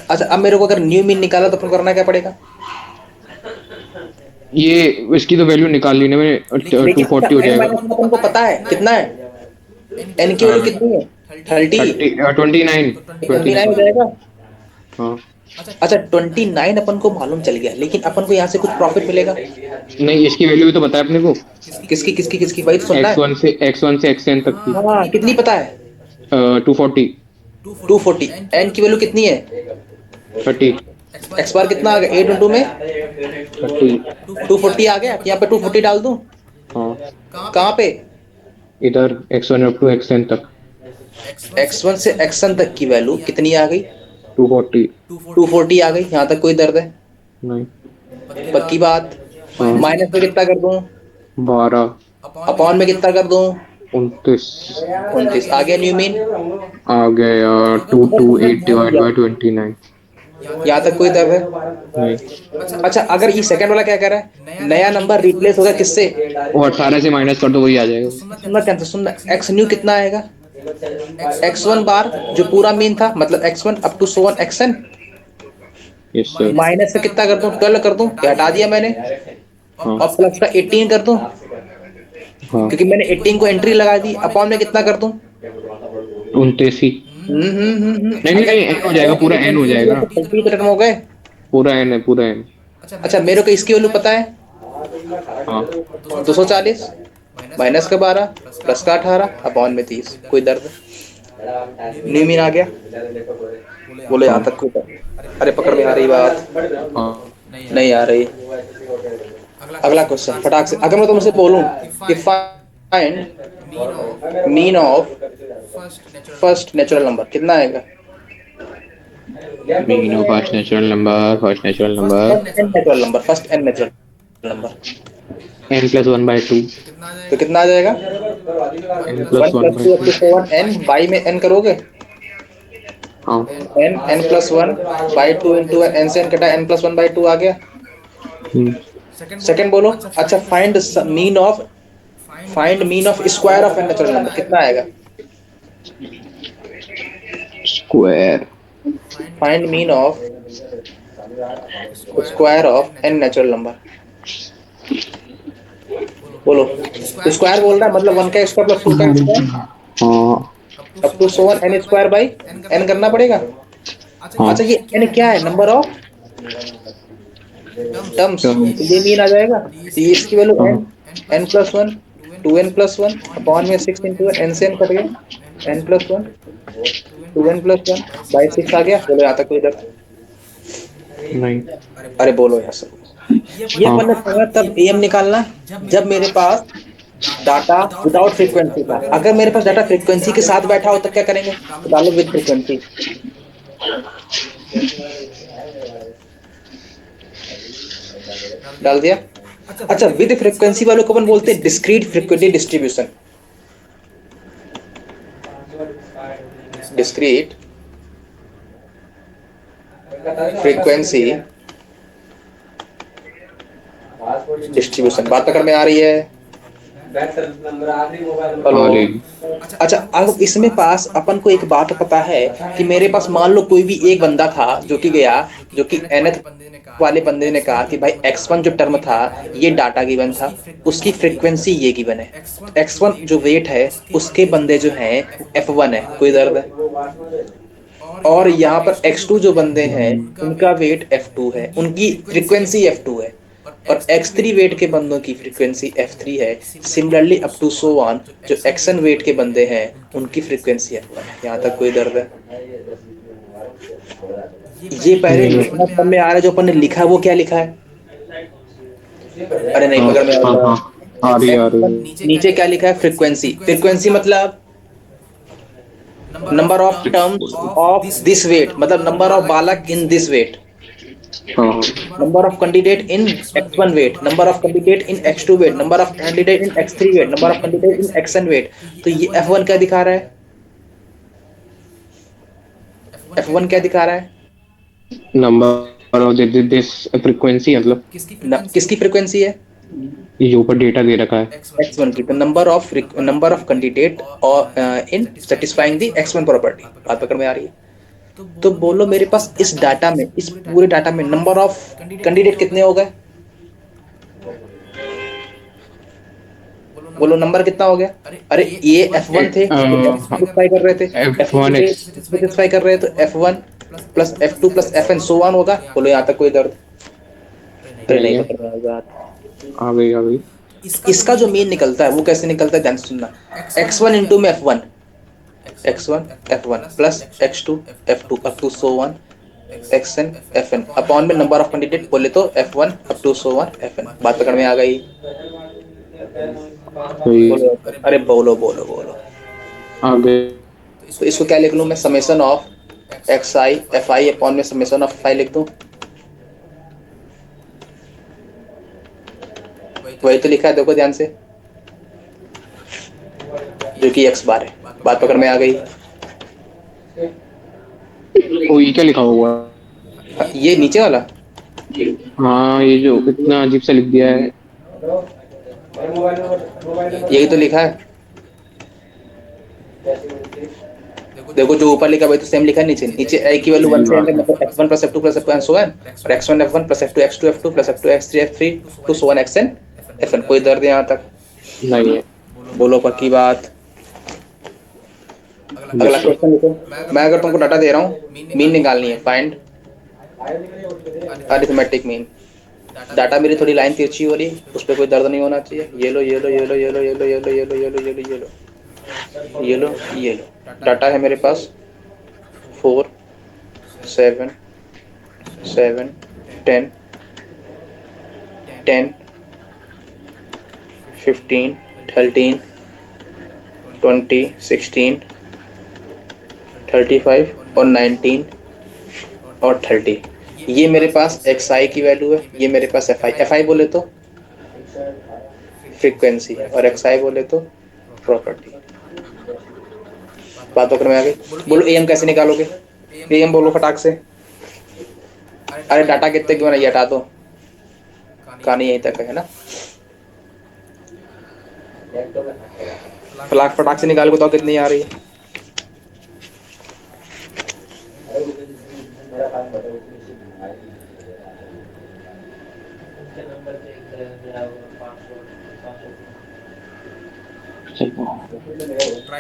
अच्छा, अब मेरे को अगर न्यू मीन निकाला तो फिर करना क्या पड़ेगा? ये इसकी तो वैल्यू निकाल ली ना मैंने, लेकिन अच्छा, 240 हो n जाएगा। माइनस अपन को पता है कितना है? n की वैल्यू कितनी है? 30। 29। तो 29 हो 29। जाएगा। हाँ, अच्छा, 29 अपन को मालूम चल गया, लेकिन अपन को यहाँ से कुछ प्रॉफिट मिलेगा? नहीं इसकी वैल्यू भी तो पता है अपने को। किसकी किसकी किसकी? वही तो सुनना है। x1 से xn तक की। हाँ, कितनी पता है? 240। 240। n की वैल्यू कितनी है? 30। एक्स बार कितना आ गया? 8 इंटू में 30। 240 आ गया। यहाँ पे 240 डाल दूं? हाँ, कहाँ पे? इधर x1 अप टू xn तक x1 से xn तक की वैल्यू कितनी आ गई? 240। 240 आ गई। यहाँ तक कोई दर्द है? नहीं। पक्की बात? हाँ, माइनस में कितना कर दूं? 12। अपॉन में कितना कर दूं? 29। 29 आ गया न्यू मीन। आ गया 2 to 8 डिवाइड बाय 29। यहाँ तक कोई दर्द है? नहीं। अच्छा, अगर ये सेकंड वाला क्या कह रहा है? नया नंबर रिप्लेस होगा किससे? वो 18 से माइनस कर दो वही आ जाएगा। सुनना क्या था, सुनना। एक्स न्यू कितना आएगा? x1 बार जो पूरा मीन था, मतलब x1 up to so one xn, yes sir. Minus से कितना कर दूं? 12 कर दूं? ये हटा दिया मैंने। हाँ और प्लस का 18 कर दूं, हाँ, क्योंकि मैंने 18 को एंट्री लगा दी। अपॉन में कितना कर दूं? 29 ही। नहीं नहीं नहीं, n हो जाएगा, पूरा n हो जाएगा ना। 30 रिटर्न हो गए। पूरा n है, पूरा n। अच्छा, मेरे को इसकी वैल्यू पता है। हाँ 240 माइनस का 12 प्लस का 18 अपॉन में 30। कोई दर्द? न्यू मीन आ गया। बोलो यहाँ हाँ तक कोई दर्द? अरे पकड़ में आ रही बात? हाँ, नहीं आ रही। अगला क्वेश्चन फटाक से। अगर मैं तुमसे बोलूं कि find mean of first natural number, कितना आएगा? Mean of first natural number. First natural number first n natural number, first n natural number. n+1/2। तो कितना आ जाएगा? n one plus one plus by two up to two seven n by में n करोगे? हाँ। N plus one by two into n से n कटा, n+1/2 आ गया। सेकंड बोलो। अच्छा, find mean of square of n natural number, कितना आएगा? Square find mean of square of n natural number, बोलो। स्क्वायर बोल रहा है मतलब 1 का स्क्वायर प्लस 2 का स्क्वायर हाँ up to so 1 n square by n करना पड़ेगा। हाँ अच्छा, ये एन क्या है? नंबर ऑफ टर्म्स, तो ये मीन आ जाएगा। तो ये इसकी वैल्यू हाँ n n plus one, 2n+1 upon में 6 इंटू एन से एन कट गया, n+1 2n+1 बाई 6 आ गया। बोलो यहाँ तक कोई इधर? नहीं अरे बोलो यार सब। ये हाँ अपन ने पढ़ा तब एम निकालना जब मेरे पास डाटा विदाउट फ्रीक्वेंसी था। अगर मेरे पास डाटा फ्रीक्वेंसी के साथ बैठा हो तब क्या करेंगे? तो डालो विद फ्रीक्वेंसी। डाल दिया। अच्छा, विद फ्रीक्वेंसी वालों को अपन बोलते हैं discrete frequency distribution. Discrete frequency distribution. बात पकड़ में आ रही है? हेलो। अरे अच्छा, अब इसमें पास अपन को एक बात पता है कि मेरे पास मान लो कोई भी एक बंदा था जो कि गया, जो कि nth वाले बंदे ने कहा कि भाई x1 जो टर्म था ये डाटा गिवन था, उसकी फ्रीक्वेंसी ये गिवन है। x1 जो वेट है उसके बंदे जो हैं f1 है, कोई दर्द है। और यहाँ पर x2 जो बंदे हैं उनका वेट f2 है, उनकी फ्रीक्वेंसी f2 है। और x3 वेट के बंदों की फ्रीक्वेंसी f3 है। Similarly up to so on जो xn वेट के बंदे हैं उनकी फ्रीक्वेंसी f1 है। यहाँ तक कोई दर्द है? ये पहले नहीं लिखना समझ में आ रहा है, जो अपन ने लिखा है वो क्या लिखा है? अरे नहीं हाँ पकड़ में आ हाँ रहा हाँ आ रही है आ रही है नीचे क्या लिखा है? फ्रीक्वेंसी। फ्रीक्वेंसी मतलब number of terms of this weight, मतलब नंबर ऑफ बालक इन दिस वेट। हाँ हाँ number of candidate in x1 weight, number of candidate in x2 weight, number of candidate in x3 weight, number of candidate in xn weight. तो ये f1 क्या दिखा रहा है? f1 क्या दिखा रहा है? नंबर ऑफ दिस फ्रीक्वेंसी मतलब किसकी फ्रीक्वेंसी है? ये जो ऊपर डेटा दे रखा है x1 की। तो नंबर ऑफ कैंडिडेट और इन सेटिस्फाइंग द x1 प्रॉपर्टी। बात पकड़ में आ रही है? तो बोलो मेरे पास इस डाटा में, इस पूरे डाटा में नंबर ऑफ कैंडिडेट कितने हो गए? बोलो नंबर कितना हो गया? अरे ये f1 थे, सेटिस्फाई कर रहे थे, F1 f2 सेटिस्फाई कर रहे हैं, तो f1 plus f2 plus fn so on होगा। बोलो यहाँ तक कोई दर्द? अरे नहीं नहीं है पकड़ रहा है बात। आ गई आ गई इसका जो मीन निकलता है वो कैसे निकलता है, ध्यान से सुनना। x1 इंटू में f1 plus x2 f2 up to so one xn fn upon में नंबर ऑफ कैंडिडेट बोले तो f1 up to so one fn। बात पकड़ में आ गई? वही बोलो। अरे बोलो बोलो बोलो। आ गई तो इसको क्या लिख लूं मैं? Summation of xi fi upon में समेशन ऑफ fi लिख दूं। वही तो लिखा है, देखो ध्यान से, जो कि x बार है। बात पकड़ में आ गई? ओ ये क्या लिखा हुआ ये नीचे वाला हाँ ये जो इतना अजीब सा लिख दिया है यही तो लिखा है। देखो जो ऊपर लिखा है वही तो सेम लिखा है नीचे। नीचे a की वैल्यू 1 से n तक, मतलब x1 plus f2 plus fn so on, और x1 f1 plus f2 x2 f2 plus f2 x3 f3 to so on xn fn। कोई दर्द यहाँ तक? नहीं है बोलो पक्की बात। अगला क्वेश्चन लिखो। मैं अगर तुमको डाटा दे रहा हूँ, मीन निकालनी है, फाइंड अरिथमेटिक मीन। डाटा मेरी थोड़ी लाइन तिरछी हो रही है, उस पर कोई दर्द नहीं होना चाहिए। ये लो ये लो ये लो ये लो ये लो ये लो ये लो ये लो ये लो ये लो ये लो ये लो। डाटा है मेरे पास 4 7 7 10 10 15 13 20 16 35 और 19 और 30। ये मेरे पास xi की वैल्यू है, ये मेरे पास fi बोले तो फ्रीक्वेंसी है और xi बोले तो प्रॉपर्टी। बात पकड़ में आ गई? बोलो am कैसे निकालोगे? am बोलो फटाक से। अरे डाटा कितने क्यों नहीं, हटा दो। कहानी यहीं तक है ना। फलाक फटाक से निकाल बताओ कितनी आ रही है।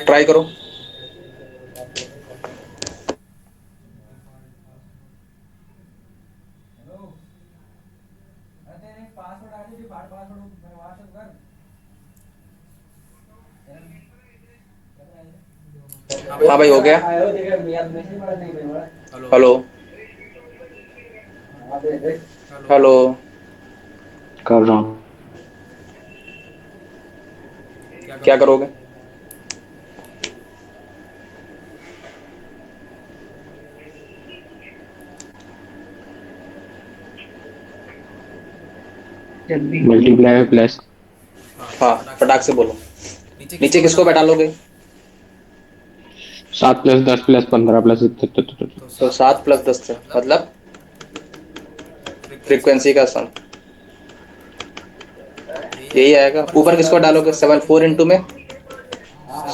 ट्राई करो। हाँ भाई हो गया। Hello hello. कर रहा हूँ। क्या करोगे? मल्टीप्लाई प्लस हाँ फटाक से बोलो। नीचे किसको बैठा लोगे? 7 + 10 + 15 प्लस तो 7 + 10 से मतलब फ्रीक्वेंसी का सम यही आएगा। ऊपर किसको डालोगे? 7 4 इंटू में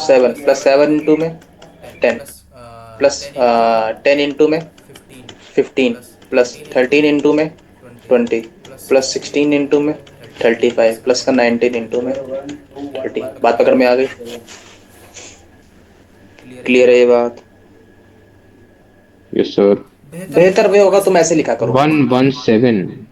7 प्लस 7 इंटू में 10 प्लस 10 इंटू में 15 प्लस 13 इंटू में 20 प्लस 16 इंटू में 35 प्लस का 19 इंटू में 30। बात पकड़ में आ गई? क्लियर है ये बात? Yes sir. बेहतर वे होगा तुम ऐसे लिखा करो। 117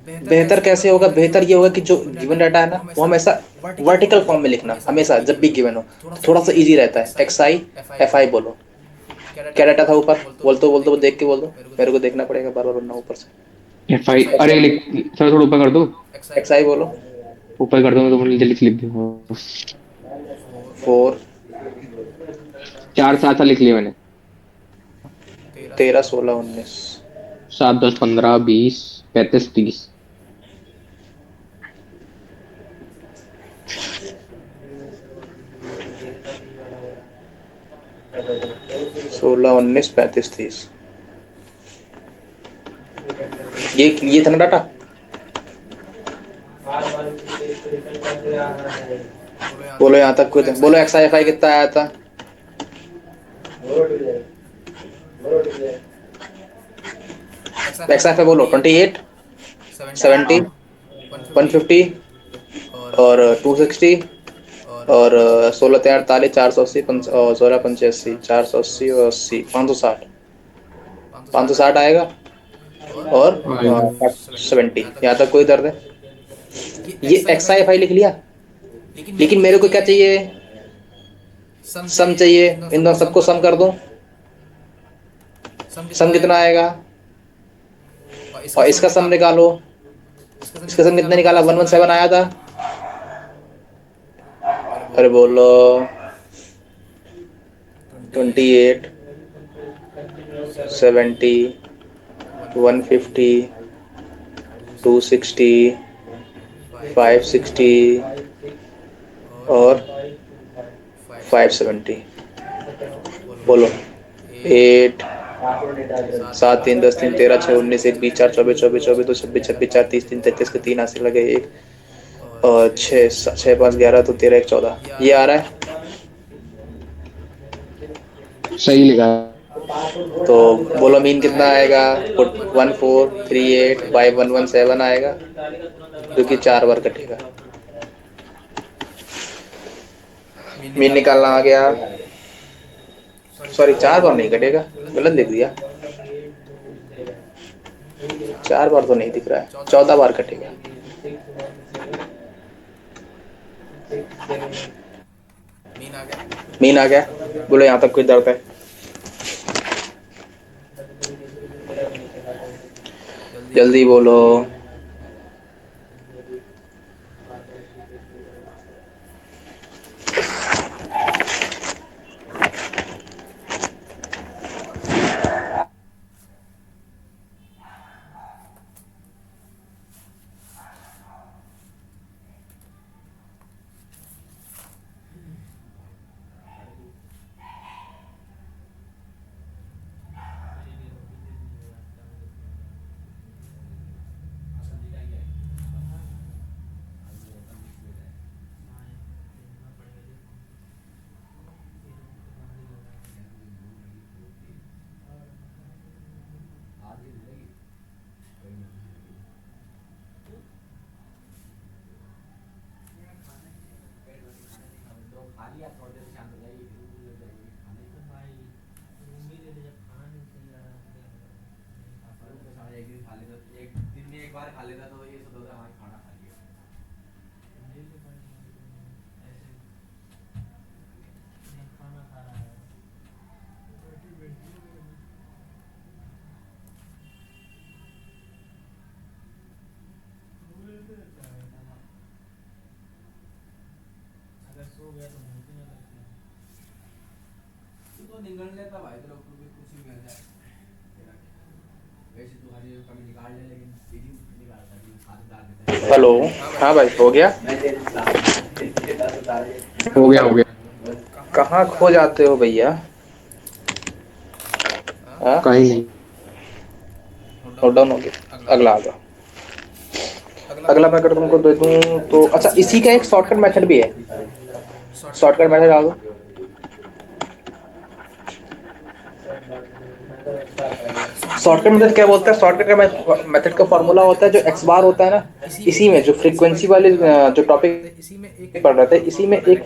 बेहतर कैसे होगा? बेहतर ये होगा कि जो गिवन डाटा है ना वो हमेशा वर्टिकल फॉर्म में लिखना, हमेशा जब भी गिवन हो तो थोड़ा सा इजी रहता है। एक्स आई एफ आई बोलो। क्या डाटा था ऊपर? बोल दो देख के बोल दो, मेरे को देखना पड़ेगा बार बार वरना ऊपर से। FI अरे लिख सर थोड़ा ऊपर कर दो। एक्स आई बोलो। ऊपर कर दो मैं तो जल्दी से लिख दूंगा। 4 4 साथ लिख लिया मैंने। 13 16 19 7 10 15 20 35 30 16 19 35 30। ये था ना डाटा। बोलो यहाँ तक कुछ बोलो। एक्स आई एफ आई कितना आया था? एक्स आई एफ आई बोलो। 28 70 150 और 260 और 16 3 48 480 16 85 480 और 80 560 560 आएगा। और आएगा। 70 यहाँ तक कोई दर्द है? ये एक्स आई एफ आई लिख लिया। लेकिन मेरे को क्या चाहिए? सम चाहिए। इन दोनों सबको सम कर दो। सम कितना आएगा? और इसका सम निकालो। इसका सम कितना निकाला? 117 आया था। अरे बोलो। 28 70 150 260 560 और 570। बोलो। 8 7 3 10 3 13 6 19 1 20 4 24 24 24 2 26 26 4 30 3 33 के 3 हाथ से लगे 1 और 6 6 5 11 तो 13 1 14 ये आ रहा है। सही लिखा। तो बोलो मीन कितना आएगा? 14385 आएगा जो कि 4 बार कटेगा। मीन निकालना आ गया। सॉरी 4 बार नहीं कटेगा, गलत लिख दिया। 4 बार तो नहीं दिख रहा है, 14 बार कटेगा। मीन आ गया। बोलो यहाँ तक कोई दर्द है? जल्दी बोलो। हेलो। हाँ भाई, हो गया। हो गया हो गया। कहाँ खो जाते हो भैया? हाँ, कहीं नहीं। नोट डाउन हो गया। अगला आ जाओ। अगला मैं अगर तुमको दे दूं तो अच्छा, इसी का एक शॉर्टकट मेथड भी है। शॉर्टकट मेथड आ दो। शॉर्टकट मेथड क्या बोलता है? शॉर्टकट का मेथड का फॉर्मूला होता है जो एक्स बार होता है ना, इसी में जो फ्रीक्वेंसी वाले जो टॉपिक पढ़ रहे थे, इसी में एक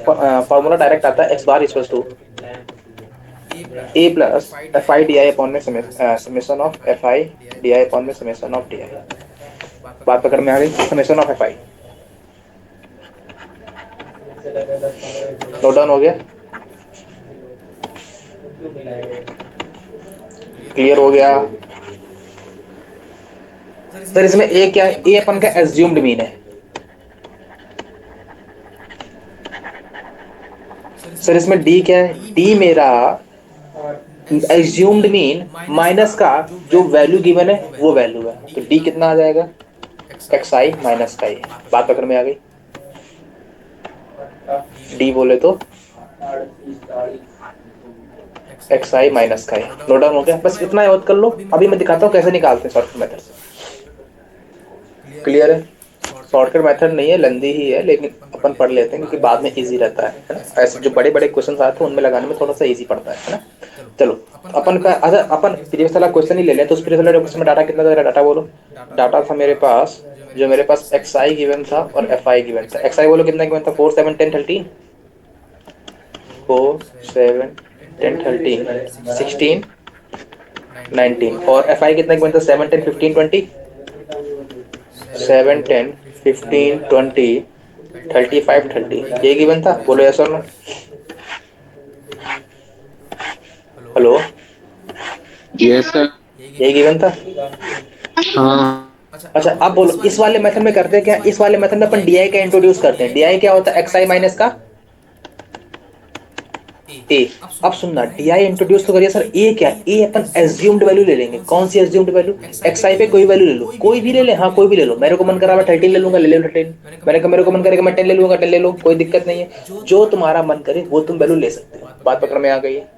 फॉर्मूला डायरेक्ट आता है, X bar equals to A plus F I D I upon में summation of F I D I upon में समेशन ऑफ डी आई। बात पकड़ में आ गई? Summation of F I. Note down हो गया? क्लियर हो गया? सर इसमें ए क्या है? ए अपन का एज्यूम्ड मीन है। सर इसमें डी क्या है? डी मेरा एज्यूम्ड मीन माइनस का जो वैल्यू गिवन है वो वैल्यू है, तो डी कितना आ जाएगा? एक्स आई माइनस का ए। बात पकड़ में आ गई? डी बोले तो एक्स आई माइनस का ए। नोट डाउन हो गया? बस इतना याद कर लो। अभी मैं दिखाता हूँ कैसे निकालते हैं शॉर्टकट मेथड से। क्लियर है? शॉर्टकट मेथड नहीं है, लेंदी ही है, लेकिन अपन पढ़ लेते हैं क्योंकि बाद में इजी रहता है ना। ऐसे जो बड़े बड़े क्वेश्चन आते हैं उनमें लगाने में थोड़ा सा इजी पड़ता है ना। चलो, अपन का अच्छा, अपन प्रीवियस वाला क्वेश्चन ही ले लें। तो उस प्रीवियस वाले क्वेश्चन में डाटा कितना था? डाटा बोलो। डाटा था मेरे पास, जो मेरे पास एक्स आई गिवन था और एफ आई गिवन था। एक्स आई बोलो कितना गिवन था? 4 7 10 13। 4 7 10 13 16 19। और एफ आई कितना गिवन था? 7 10 15 20। 7 10 15 20 35 30। ये गिवन था? बोलो यस और नो। Hello, yes sir. ये गिवन था? हाँ। अच्छा अब बोलो, इस वाले मेथड में करते हैं क्या? इस वाले मेथड में अपन डी आई का इंट्रोड्यूस करते हैं। डी आई क्या होता है? एक्स आई माइनस का ए। अब सुनना, डी आई इंट्रोड्यूस तो करिए। सर ए क्या? ए अपन एज्यूम्ड वैल्यू ले लेंगे। कौन सी एज्यूम्ड वैल्यू? एक्स आई पे कोई वैल्यू ले लो, कोई भी ले ले। हाँ कोई भी ले लो। मेरे को मन करा मैं 13 ले लूंगा, ले लो 13। मेरे को मन करेगा मैं 10 ले लूंगा, 10 ले लो, कोई दिक्कत नहीं है। जो तुम्हारा मन करे वो तुम वैल्यू ले सकते हो। बात पकड़ में आ गई है?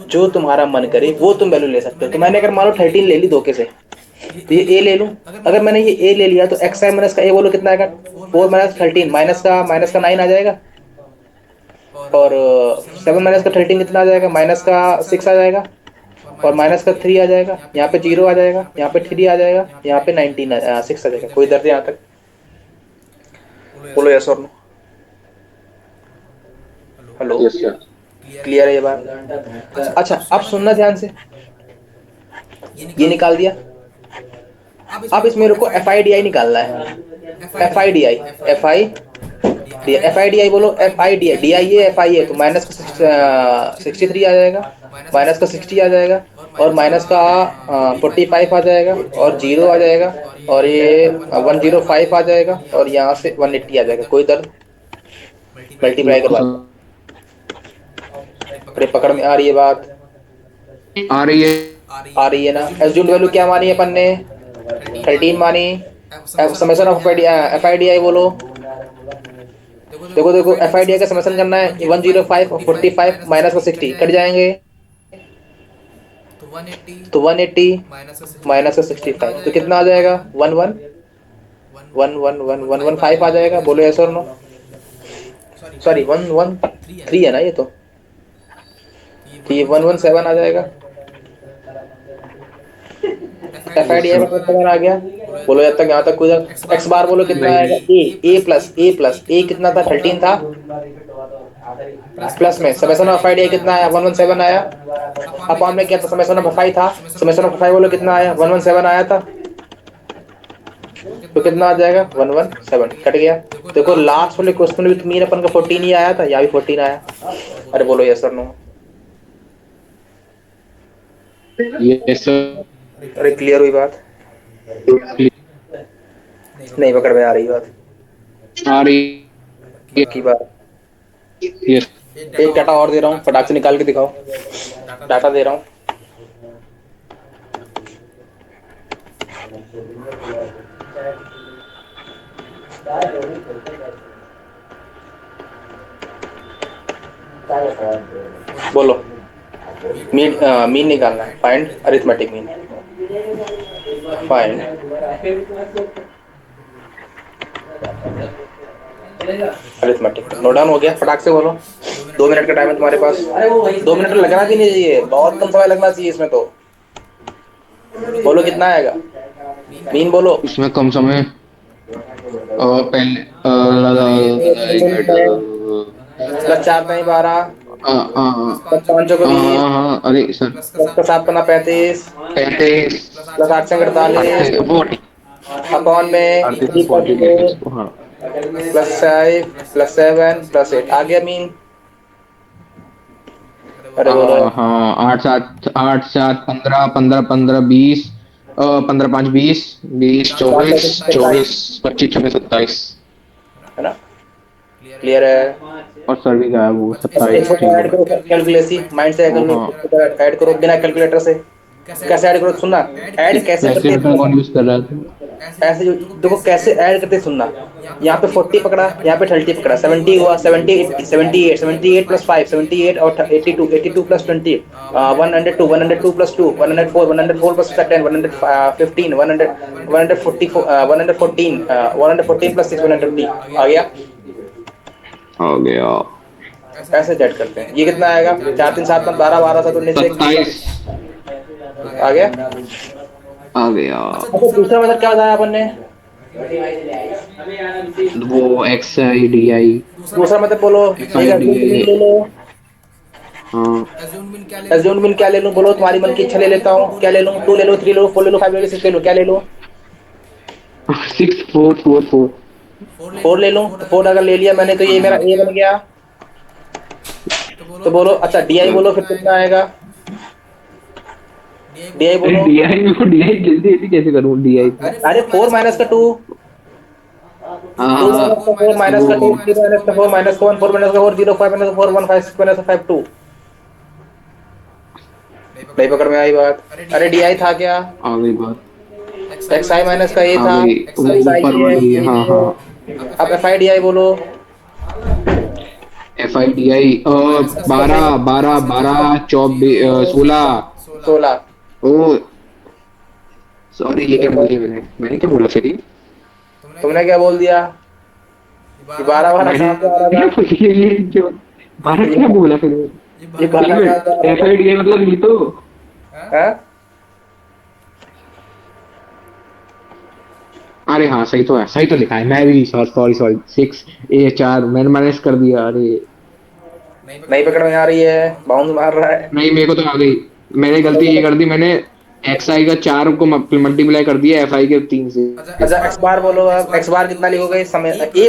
जो तुम्हारा मन करे वो तुम वैल्यू ले सकते हो। तो मैंने अगर मान लो 13 ले ली धोखे से, तो ये ए ले लूं। अगर मैंने ये ए ले लिया तो एक्स आई माइनस का ए बोलो कितना आएगा? 4 माइनस 13 माइनस का 9 आ जाएगा। और 7 माइनस का 13 कितना आ जाएगा? माइनस का 6 आ जाएगा। और माइनस का 3 आ जाएगा। यहाँ पे 0 आ जाएगा, यहाँ पे 3 आ जाएगा, यहाँ पे 6 आ जाएगा। कोई दर्द यहाँ तक? बोलो यस और no. Hello, yes sir. Clear है ये बात? अच्छा अब सुनना ध्यान से। ये निकाल दिया। अब इसमें मेरे को एफ आई डी आई निकालना है। F I D I, F I D, F I D I बोलो। F I D I, D I है, एफ आई है, तो माइनस का 63 आ जाएगा, माइनस का 60 आ जाएगा, और माइनस का 45 आ जाएगा, और 0 आ जाएगा, और ये 105 आ जाएगा, और यहाँ से 180 आ जाएगा। कोई दर्द? मल्टीप्लाई करवा। अरे पकड़ में आ रही है बात? आ रही है। आ रही है ना? एज्यूम्ड वैल्यू क्या मानी है अपन ने? 13 मानी। Summation of F I D I बोलो। देखो देखो, एफ आई डी आई का समेशन करना है। 105 और 45 माइनस का 60 कट जाएंगे, तो 180 माइनस का 65 तो कितना आ जाएगा? 115 आ जाएगा। बोलो यस और नो। सॉरी 113 है ना ये, तो ये 117 आ जाएगा। एफ आई डी आई का आ गया। बोलो जब तक यहाँ तक। एक्स बार बोलो कितना आएगा? ए प्लस ए कितना था? 13 था। प्लस में समेशन ऑफ फाइव कितना आया 117 आया। अपॉन में क्या था समेशन ऑफ फाइव था, समेशन ऑफ फाइव बोलो कितना आया 117 आया था, तो कितना आ जाएगा 117 कट गया। देखो लास्ट वाले क्वेश्चन में मीन अपन का 14 ही आया था, यहाँ भी 14 आया। अरे बोलो yes sir no. Yes sir. अरे क्लियर हुई बात? नहीं पकड़ में आ रही बात आ रही की बात। यस। एक डाटा और दे रहा हूँ, फटाक से निकाल के दिखाओ। डाटा दे रहा हूँ। बोलो मीन निकालना है, find arithmetic mean. Find arithmetic. Note down हो गया? फटाक से बोलो। 2 मिनट का टाइम है तुम्हारे पास। 2 मिनट लगना भी नहीं चाहिए, बहुत कम समय लगना चाहिए इसमें तो। बोलो कितना आएगा मीन बोलो। इसमें कम समय पहले प्लस 4 नहीं 12, प्लस 5 को 20, अरे सर प्लस का 7 पना 35, 35 प्लस 8 से 48, वो अपॉन में 3 हाँ प्लस 5 प्लस 7 प्लस 8 आ गया मीन। अरे बोलो। हाँ 8 7 15 15 15 20 15 5 20 20 24 24 25 26 27 है ना? क्लियर है? और सर भी गया वो 27 इसको ठीक ऐड करो कैलकुलेसी, माइंड से ऐड करो बिना कैलकुलेटर से। कैसे ऐड करो सुनना, ऐड कैसे है। करते हैं कैलकुलेटर सुनना। कौन यूज कर रहा था? ऐसे देखो कैसे ऐड करते हैं सुनना। यहाँ पे 40 पकड़ा, यहाँ पे 30 पकड़ा, 70 हुआ, 78 78 78 प्लस 5 78 और 82 82 प्लस 20 102 102 प्लस 2 104 104 प्लस 10 115 100 144 114 प्लस 6 150 आ गया। हो गया ऐसे ऐड करते हैं। ये कितना आएगा 4 3 7 5 12 12 7 19 27 आ गया। आ गया। अच्छा दूसरा मतलब क्या बताया अपन ने? वो एक्स आई डी आई दूसरा मतलब बोलो। एफ एक आई डी assumed mean आई ले लो। हाँ assumed mean क्या ले लूं बोलो, तुम्हारी मन की इच्छा ले लेता हूँ। क्या ले लूं? 2 ले लो, 3 ले लो, 4 ले लो, 5 ले लो, 6 ले लो, क्या ले लो? 6444 4 ले लूं तो 4 अगर ले लिया मैंने तो ये मेरा ए बन गया। तो बोलो अच्छा डी आई बोलो फिर कितना आएगा? डी आई बोलो। डी आई जल्दी जल्दी कैसे करूँ डी आई अरे 4 माइनस का 2, 2 माइनस का 4 माइनस का 2 3 माइनस का 4 माइनस का 1 4 माइनस का 4 0 5 माइनस का 4 1 5 6 माइनस का 5 2। नहीं पकड़ में आई बात? अरे डी आई था क्या? आ गई बात एक्स आई माइनस का ए आ था। गई वो एक्स आई ऊपर ये है, वाली ये हाँ है। हाँ अब एफ आई डी आई बोलो। F I D I 12 12 12 24 16 16। Oh sorry ये क्या बोल दिया मैंने क्या बोला फिर तुमने क्या बोल दिया? 12 12 मैंने कहाँ से आ रहा था? ये जो 12 क्या बोला फिर ये 12 कहाँ से आ एफ रहा आई डी आई मतलब ये तो था? हैं? अरे हाँ सही तो लिखा है मैं भी सॉरी सॉरी 6 ए 4 मैंने माइनस कर दिया अरे नहीं पकड़ में आ रही है, बाउंस मार रहा है। नहीं मेरे को तो आ गई मैंने गलती ये कर दी मैंने एक्स आई का 4 को मल्टीप्लाई कर दिया एफ आई के 3 से अच्छा एक्स बार बोलो। अब एक्स बार कितना लिखोगे इस समय? ए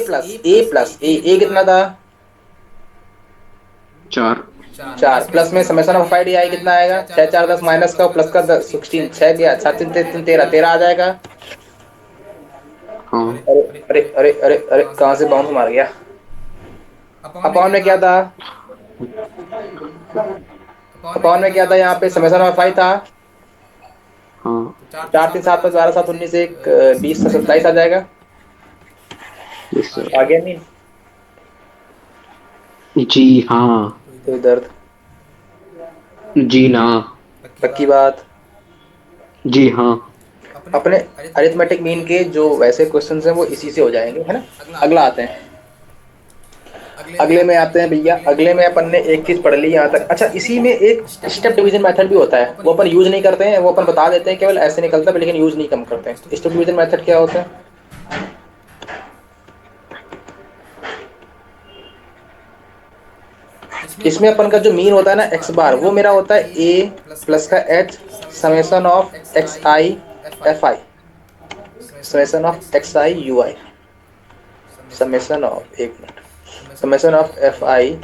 प्लस ए कितना था? 4 4 प्लस में समेशन ऑफ फाइव आई कितना आएगा? 6 4 10 माइनस का प्लस का 16 6 गया 7 3 3 13 13 आ जाएगा। हाँ अरे अरे अरे अरे अरे कहाँ से बाउंस मार गया? अपॉन में क्या था? अपॉन में क्या था? यहाँ पे समेशन ऑफ फाइव था। हाँ 4 3 7 12 7 19 1 20 से 27 आ जाएगा। यस सर आ गया नहीं? जी हाँ कोई दर्द? जी ना पक्की बात? जी हाँ अपने अरिथमेटिक मीन के जो वैसे क्वेश्चंस हैं वो इसी से हो जाएंगे, है ना? अगला आते हैं। अगले में आते हैं भैया। अगले में अपन ने एक चीज पढ़ ली यहाँ तक। अच्छा इसी में एक स्टेप डिवीजन मेथड भी होता है, वो अपन यूज नहीं करते हैं, वो अपन बता देते हैं केवल ऐसे निकलता है लेकिन यूज नहीं कम करते हैं। स्टेप डिवीजन मेथड क्या होता है? इसमें अपन का जो मीन होता है ना एक्स बार, वो मेरा होता है ए प्लस का H summation of X I F I, summation of X I U I, summation of, एक मिनट, summation of F I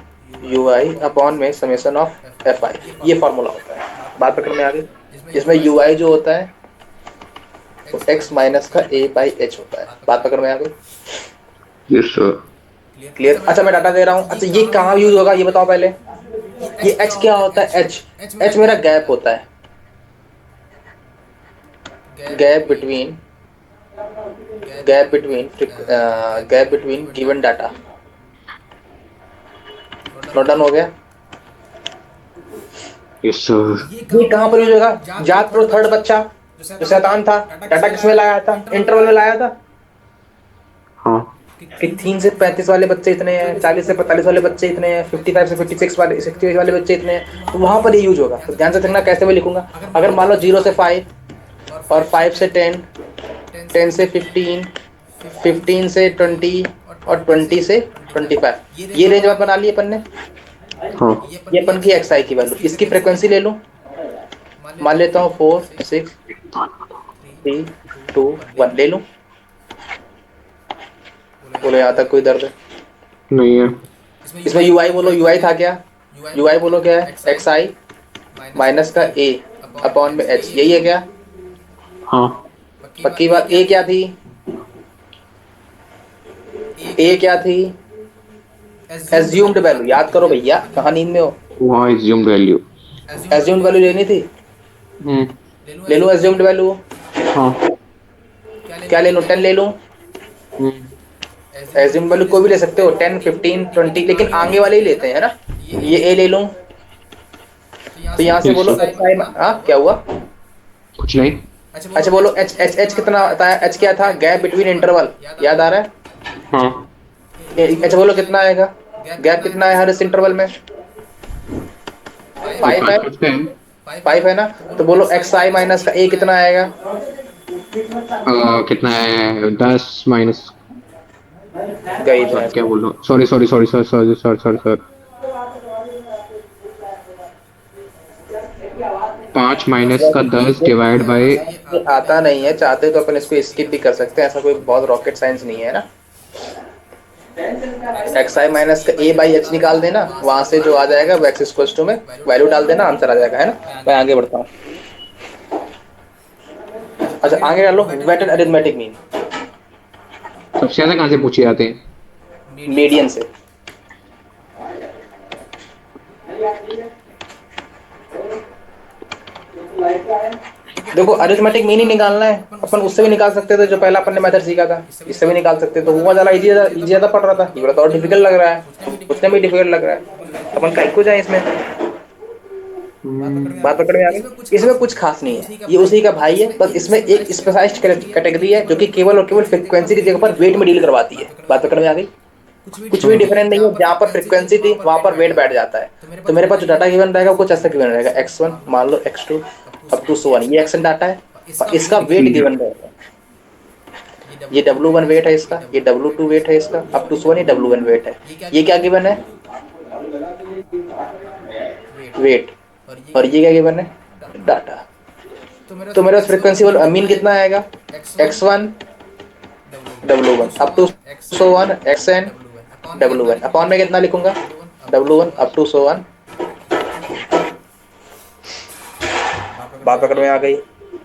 U I upon में समेसन ऑफ एफ आई, ये फॉर्मूला होता है। बात पकड़ में आ गई। इसमें यू आई जो होता है वो एक्स माइनस का ए बाई एच होता है। बात पकड़ में आ गई। Yes sir. क्लियर। अच्छा मैं डाटा दे रहा हूँ। अच्छा ये कहाँ यूज होगा ये बताओ पहले। ये एच क्या होता है, एच मेरा गैप होता है, gap between gap between given data. Note down हो गया। Yes sir. ये कहाँ पर यूज होगा, जात प्रो थर्ड बच्चा जो शैतान था, डाटा किसमें लाया था, इंटरवल में लाया था हाँ। कि 3 से 35 वाले बच्चे इतने हैं, 40 से 45 वाले बच्चे इतने हैं, 55 से 56 वाले 60 वाले बच्चे इतने हैं, तो वहां पर ये यूज होगा। तो ध्यान से देखना कैसे मैं लिखूंगा। अगर मान लो 0 से 5 और 5 से 10, 10 से 15, 15 से 20 और 20 से 25, ये रेंज बना ली अपन ने। हाँ। ये अपन की एक्स आई की वैल्यू, इसकी फ्रिक्वेंसी ले लूं, मान लेता हूँ 4 6 3 2 1 ले लूं। बोलो यहाँ तक कोई दर्द है? नहीं है। इसमें यू आई बोलो, यू आई था क्या, यू आई बोलो क्या है, एक्स आई माइनस का ए अपॉन में एच, यही है क्या? हाँ। पक्की बात। ए क्या थी, ए क्या थी, एज्यूम्ड वैल्यू। याद करो भैया, कहाँ नींद में हो। वहाँ एज्यूम्ड वैल्यू। एज्यूम्ड वैल्यू लेनी थी, ले लूं एज्यूम्ड वैल्यू। हाँ। क्या ले लूं, 10 ले लूं। एज्यूम्ड वैल्यू कोई भी ले सकते हो, 10 15 20, लेकिन आगे वाले ही लेते हैं ना। ये ए ले लूं, तो यहाँ से बोलो एच आई, हाँ क्या हुआ, कुछ नहीं। अच्छा बोलो एच एच एच कितना था, एच क्या था, गैप बिटवीन इंटरवल, याद आ रहा है? हाँ। अच्छा बोलो कितना आएगा, गैप कितना है हर इस इंटरवल में, 5 है, 5 है ना। तो बोलो एक्स आई माइनस का ए कितना आएगा, कितना है, 10 माइनस, गई सर क्या बोल रहा हूँ, sorry sorry sorry sir sir sir sir sir 5 minus का 10 डिवाइड बाय। आता नहीं है, चाहते तो अपन इसको स्किप भी कर सकते हैं, ऐसा कोई बहुत रॉकेट साइंस नहीं है ना। एक्स आई माइनस का ए बाई एच निकाल देना, वहां से जो आ जाएगा वो एक्स इक्वल्स टू में वैल्यू डाल देना, आंसर आ जाएगा, है ना। मैं आगे बढ़ता हूँ। अच्छा आगे डालो, वेटेड अरिथमेटिक मीन, सबसे ज्यादा कहाँ से पूछे जाते हैं? मीडियन से। देखो अरिथमेटिक मीन ही निकालना है, अपन उससे भी निकाल सकते थे जो पहला अपन ने मेथड सीखा था, इससे भी निकाल सकते। तो हुआ ज्यादा इजी ज्यादा पड़ रहा था, ये तो और डिफिकल्ट लग रहा है, उसने भी डिफिकल्ट लग रहा है। अपन कहीं को जाए इसमें, बात पकड़ में आ गई। इसमें कुछ खास नहीं है, ये उसी का भाई है, बस इसमें एक स्पेशलाइज्ड कैटेगरी है जो कि केवल और केवल फ्रीक्वेंसी की जगह पर वेट में डील करवाती है। बात पकड़ में आ गई। कुछ भी डिफरेंट नहीं है, जहाँ पर फ्रीक्वेंसी थी वहां पर वेट बैठ जाता है। तो मेरे पास जो डाटा गिवन रहेगा वो कुछ ऐसा गिवन रहेगा, x1 मान लो x2 up to so on, ये एक्शन डाटा है और इसका वेट गिवन रहेगा। ये W1 वेट है इसका, ये W2 वेट है इसका, अप टू so on ये W1 वेट है। ये क्या गिवन है, वेट, और ये क्या गिवन है, डाटा। तो मेरा फ्रीक्वेंसी वाला मीन कितना आएगा, x1 W1 up to so on xn W1 upon में कितना लिखूंगा, W1 up to so on। बात पकड़ में आ गई।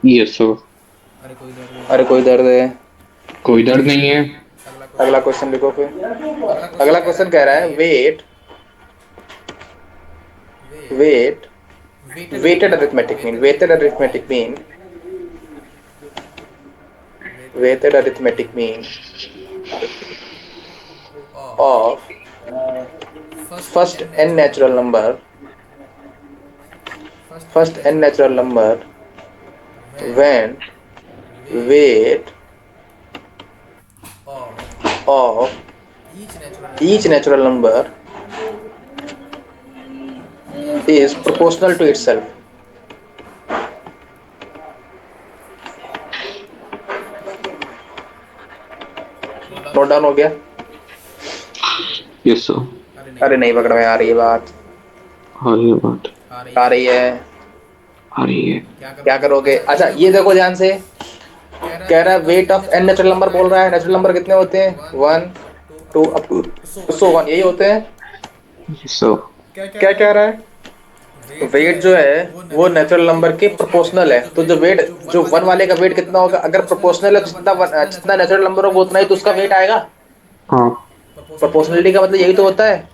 Yes sir. अरे कोई दर्द है, कोई दर्द नहीं है। अगला क्वेश्चन लिखो फिर। अगला क्वेश्चन कह रहा है weight weight weighted arithmetic mean, weighted arithmetic mean, weighted arithmetic mean of first n natural number, first n natural number when weight of each natural number is proportional to itself। Note down हो गया? Yes sir. अरे नहीं पकड़ में आ रही है बात। हाँ ये बात आ रही है। आ रही है। क्या करोगे? अच्छा ये देखो ध्यान से, कह रहा है weight of n natural number बोल रहा है। नेचुरल नंबर कितने होते हैं? 1 2 अप टू सो 1, यही होते हैं। सो क्या कह रहा है? वेट जो है वो नेचुरल नंबर के प्रोपोर्शनल है। तो जो वेट, जो वन वाले का वेट कितना होगा? अगर प्रोपोर्शनल है तो जितना नेचुरल नंबर होगा उतना ही तो उसका वेट आएगा। हाँ प्रोपोर्शनलिटी का मतलब यही तो होता है।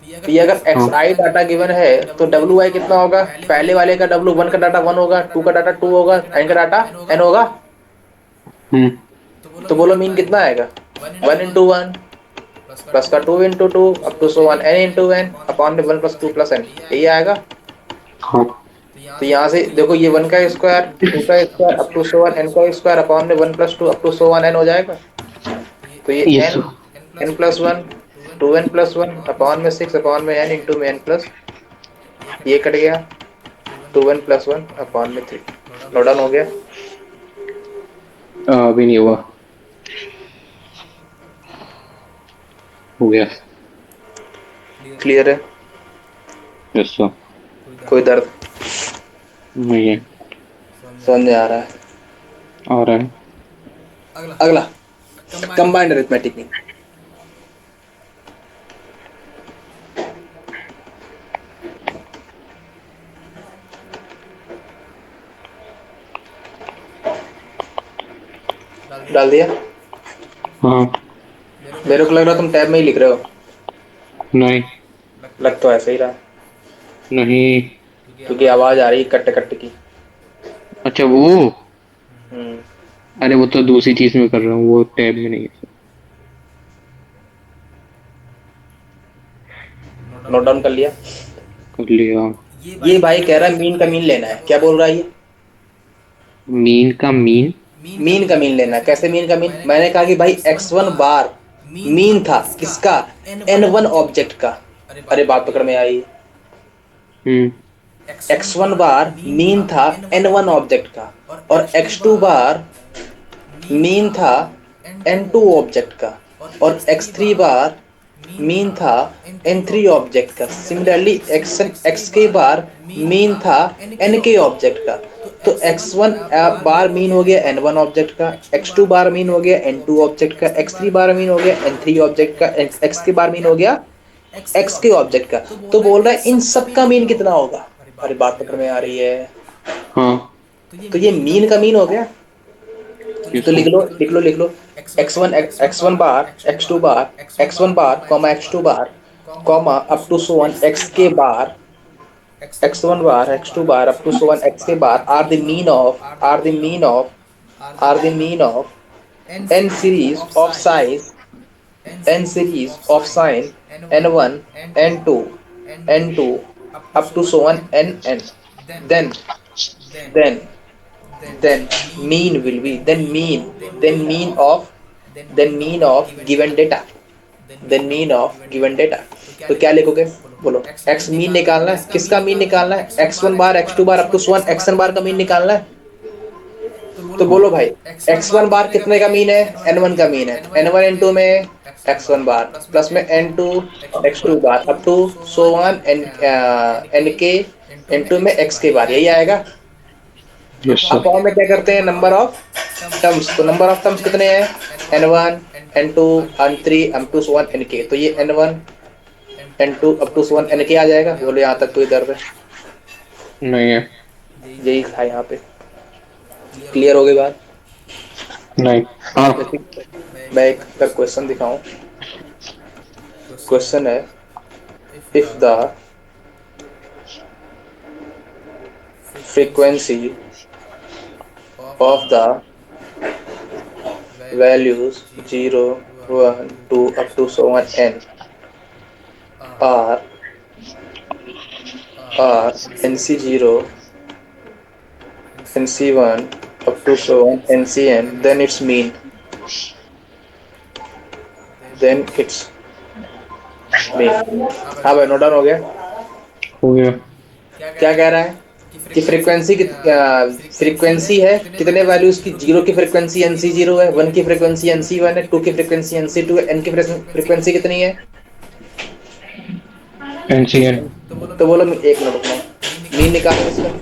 तो ये अगर एक्स हाँ आई डाटा गिवन है तो डब्ल्यू आई कितना होगा? पहले वाले का डब्ल्यू, वन का डाटा वन होगा, टू का डाटा टू होगा, एन का डाटा एन होगा। हम्म तो बोलो मीन कितना आएगा? 1 into 1 प्लस का 2 into 2 up to so 1 n into n upon में 1 + 2 + n, यही आएगा। हाँ तो यहाँ से देखो ये 1 का स्क्वायर, 2 का square up to so 1 n का स्क्वायर अपॉन में 1 + 2 अप टू सो 1 n हो जाएगा। तो ये ये n, सो n+1 2n+1 अपॉन में 6 अपॉन में n इंटू में n प्लस, ये कट गया 2n+1 अपॉन में 3। नोट डाउन हो गया? अभी नहीं हुआ। हो गया। क्लियर है? Yes sir. कोई दर्द नहीं है। समझ में आ रहा है? आ रहा है। अगला कंबाइंड अरिथमेटिक में डाल दिया। हाँ मेरे को लग रहा है तुम टैब में ही लिख रहे हो। नहीं लग तो ऐसे ही रहा, नहीं। क्योंकि आवाज आ रही कट कट की। अच्छा वो, हम्म, अरे वो तो दूसरी चीज में कर रहा हूँ, वो टैब में नहीं है। नोट डाउन कर लिया? कर लिया। ये भाई कह रहा है मीन का मीन लेना है। क्या बोल रहा है ये? मीन का मीन। मीन का मीन लेना है। कैसे मीन का मीन? मैंने कहा कि भाई x1 बार मीन था किसका? n1 ऑब्जेक्ट का। अरे बात पकड़ में आई। हम्म x1 बार मीन था n1 ऑब्जेक्ट का, और x2 बार मीन था n2 ऑब्जेक्ट का, और x3 बार मीन था n3 ऑब्जेक्ट का। सिमिलरली x के बार मीन था n के ऑब्जेक्ट का। तो x1 बार मीन हो गया n1 ऑब्जेक्ट का, x2 बार मीन हो गया n2 ऑब्जेक्ट का, x3 बार मीन हो गया n3 ऑब्जेक्ट का, x के बार मीन हो गया x के ऑब्जेक्ट का। तो बोल रहा है इन सब का मीन कितना होगा? अरे बात पकड़ में आ रही है? हाँ तो ये मीन का मीन हो गया। तो इसको लिख लो x1 bar x2 bar x1 bar comma x2 bar comma up to so on x के bar x1 bar x2 bar up to so on x के bar are the mean of n series of size n1 n2 n2 up to so on n, then then then mean will be then mean of given data, तो क्या लिखोगे? बोलो x mean निकालना है। किसका mean निकालना है? x1 bar x2 bar up to so one xn bar का मीन निकालना है। तो बोलो भाई x1 बार कितने का मीन है? n1 का मीन है। n1 n2 में x1 बार प्लस में n2 x2 bar up to so one n के n2 में x के बार, यही आएगा। यस अब सर। फॉर्म में क्या करते हैं? Number of terms. तो नंबर ऑफ टर्म्स कितने हैं? n1 n2 n3 up to so on nk। तो ये n1 n2 up to so on nk आ जाएगा। बोलो यहाँ तक कोई दर्द है? नहीं है। यही था यहाँ पे। क्लियर हो गई बात? नहीं। हाँ मैं एक अगर क्वेश्चन दिखाऊं। क्वेश्चन है if the frequency of the values 0 1 2 up to so on n are nc0 nc1 up to so on ncn, then it's mean हाँ भाई नोट डाउन हो गया? हो गया। क्या कह रहा है कि फ्रीक्वेंसी है कितने वैल्यूज की? 0 की फ्रीक्वेंसी nc0 है, 1 की फ्रीक्वेंसी nc1 है, 2 की फ्रीक्वेंसी nc2 है, n की फ्रीक्वेंसी कितनी है? एनसीएन। तो बोलो एक मिनट रुकना, मीन निकालो इसका।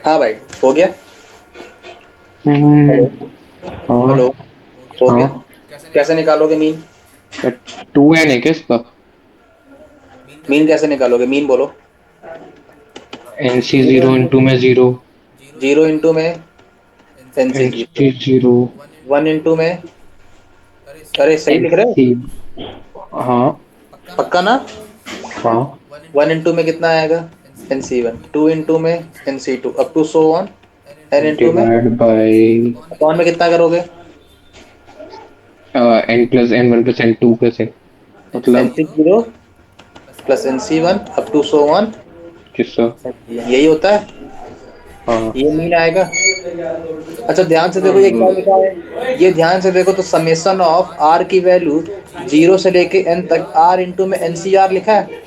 हाँ भाई, हो गया। हेलो हाँ हेलो, हो गया। हाँ। कैसे निकालोगे मीन? 2n है क्या इसका? मीन कैसे निकालोगे? मीन बोलो। NC zero zero into into में जीरो। जीरो इंटू में NC zero, NC zero. 1 into में, अरे सही लिख रहे हो? एनसी। हाँ पक्का ना? हाँ। 1 इंटू में कितना आएगा? NC1। 2 इंटू में NC2, up to so on. n into में डिवाइड बाई अपॉन में कितना करोगे? n plus n one plus n two plus n, मतलब NC0 plus NC1 up to so on. किसका? यही होता है, हाँ। ये मीन आएगा। अच्छा ध्यान से देखो, ये क्या लिखा है, ये ध्यान से देखो तो समेशन ऑफ r की वैल्यू 0 से लेके n तक r इंटू में NCR लिखा है।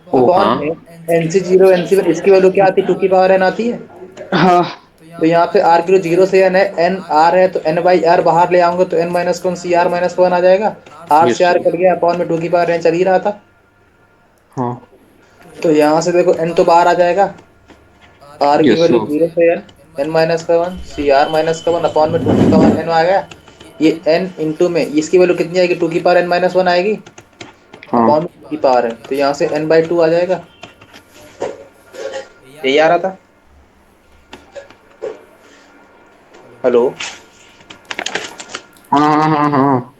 ओ अपॉन हाँ। में NC0 NC1, इसकी वैल्यू क्या आती है? 2 की पावर n आती है। हाँ। तो यहाँ पे r की 0 से n है, n r है, तो n बाई r बाहर ले आऊंगा तो n minus one C R minus one आ जाएगा। r यस से r सर। कट गया, अपॉन में 2 की पावर n चल ही रहा था। हाँ। तो यहाँ से देखो n तो बाहर आ जाएगा, r की यस वैल्यू सर। 0 से n माइनस का वन सी आर माइनस का वन अपॉन में 2 की पावर n आ गया। ये n इंटू में इसकी वैल्यू कितनी आएगी? 2 की पावर n माइनस वन आएगी, हाँ। अपॉन में 2 की पावर n, तो यहाँ से n बाई टू आ जाएगा। यही आ रहा था। हेलो, हाँ हाँ हाँ हाँ।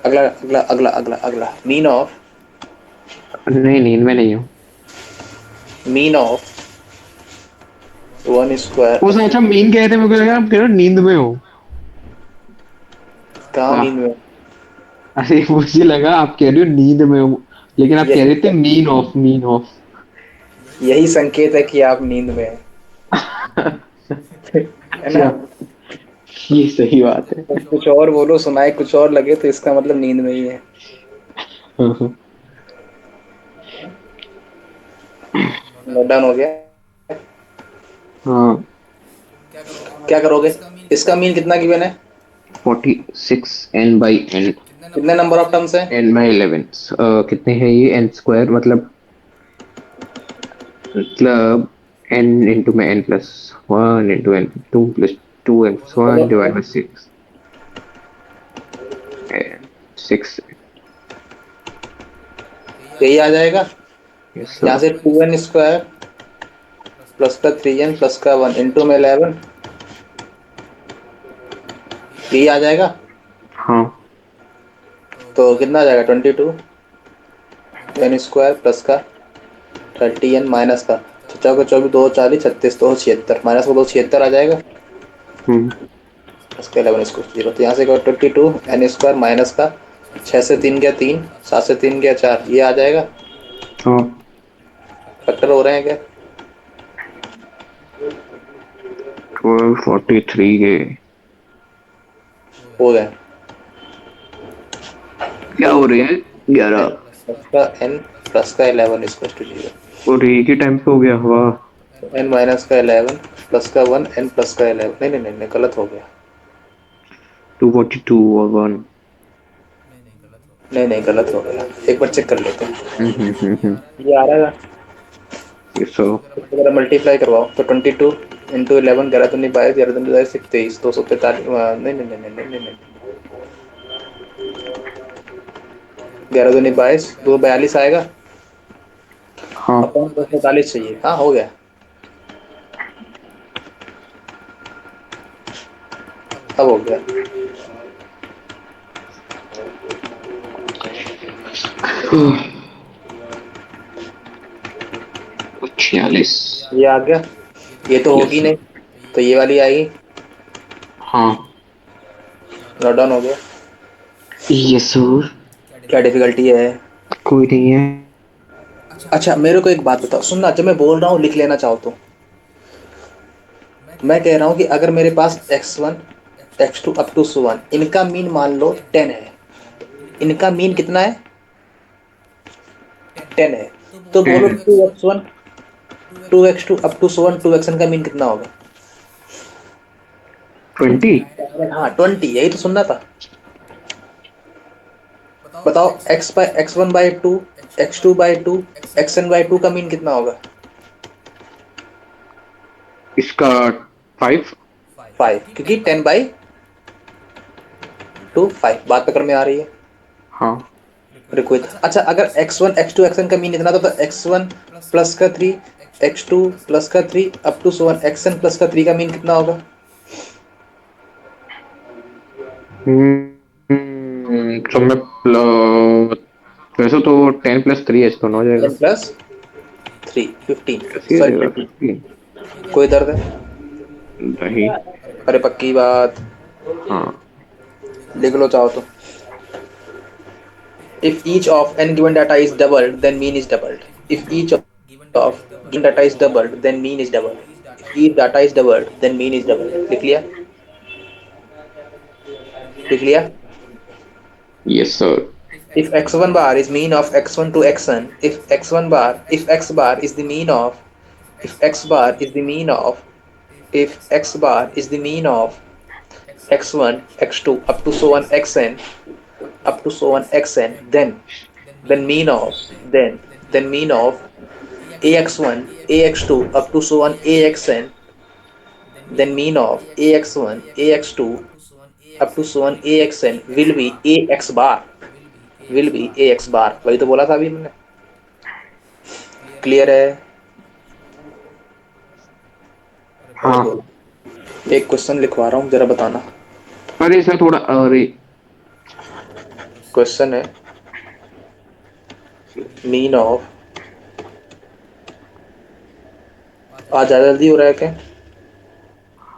अगला अगला अगला अगला अगला मीन ऑफ, नहीं नींद में नहीं हूँ। मीन ऑफ 1 वो स्क्वायर। अच्छा मीन कह रहे थे, मेरे को लगा आप कह रहे हो नींद में हो। कहाँ मीन में? अरे मुझे लगा आप कह रहे हो नींद में हो, लेकिन आप कह यही रहे थे मीन ऑफ, मीन ऑफ। यही संकेत है कि आप नींद में हैं। है ना? अच्छा, ये सही बात है। कुछ और बोलो, सुनाए कुछ और लगे तो इसका मतलब नींद में ही है। हाँ नोट डाउन हो गया? हाँ। क्या करोगे? इसका मीन कितना गिवन है? 46n/n। कितने नंबर ऑफ टर्म्स है? n/11। कितने हैं ये? n स्क्वायर मतलब n इंटू में n plus one into n two plus two n plus one मतलब डिवाइड बाई सिक्स। सिक्स। यही आ जाएगा। यस यहाँ सर। से 2n स्क्वायर प्लस का 3n प्लस का 1 इंटू में 11, यही आ जाएगा। हाँ। तो कितना आ जाएगा 22 एन स्क्वायर प्लस का 30 एन माइनस का 24 दो 40 36 दो 76 माइनस का 276 आ जाएगा प्लस का 11 स्क्वायर 0। तो यहाँ से 22 एन स्क्वायर माइनस का 6 से 3 गया 3 7 से 3 गया 4 ये आ जाएगा। हाँ फैक्टर हो रहे हैं क्या? 1243 के हो गए। क्या हो रहे हैं 11 प्लस का एन प्लस का 11 स्क्वायर टू 0 और एक ही टाइम पे हो गया। वाह एन माइनस का 11 प्लस का 1 एन प्लस का 11 नहीं नहीं नहीं नहीं गलत हो गया 242 और 1 नहीं नहीं गलत हो गया एक बार चेक कर लेते हैं। ये आ रहा है ये सो अगर मल्टीप्लाई करवाओ तो 22 इंटू 11 11 तो नहीं 22 11 तो नहीं 23 245 नहीं नहीं नहीं नहीं नहीं नहीं 11 तो नहीं 22 242 आएगा हाँ अपन 245 चाहिए। हाँ हो गया अब हो गया। 46 ये आ गया ये तो होगी यस नहीं तो ये वाली आएगी हाँ नोट डाउन हो गया। यस सर क्या डिफिकल्टी है? कोई नहीं है। अच्छा मेरे को एक बात बताओ सुनना जब मैं बोल रहा हूँ लिख लेना चाहो तो मैं कह रहा हूँ कि अगर मेरे पास x1 x2 अप टू 1 इनका मीन मान लो 10 है इनका मीन कितना है 10 है तो बोलो 10 2x1 2x2 up to 1 2xn का मीन कितना होगा? 20 हाँ 20 यही तो सुनना था। बताओ x1 by 2 x2 by 2 xn by 2 का मीन कितना होगा? इसका 5 5 क्योंकि 10 बाई 2 5 बात पकड़ में आ रही है। हाँ रिक्वेस्ट अच्छा अगर x1 x2 xn का मीन इतना था तो x1 प्लस का 3 x2 प्लस का 3 अप टू 1 xn प्लस का 3 का मीन कितना होगा? तो मैं वैसे तो 10 + 3 h तो हो जाएगा 10 प्लस 3 15 कैसे सॉरी रहेगा 20 15 कोई दर्द है? नहीं अरे पक्की बात हाँ लिख लो चाहो तो if each of n given data is doubled then mean is doubled if each of given data is doubled then mean is doubled if each data is doubled then mean is doubled लिख लिया लिख लिया yes sir if x1 bar is mean of x1 to xn if x bar is the mean of if x bar is the mean of if x bar is the mean of x1 x2 up to so on xn up to so on xn then mean of then mean of ax1 ax2 up to so on axn then mean of ax1 ax2 up to so on axn will be ax bar वही तो बोला था अभी मैंने। Clear है? और हाँ बोलो एक क्वेश्चन लिखवा रहा हूँ जरा बताना। अरे सर थोड़ा अरे क्वेश्चन है मीन ऑफ आज ज्यादा जल्दी हो रहा है क्या?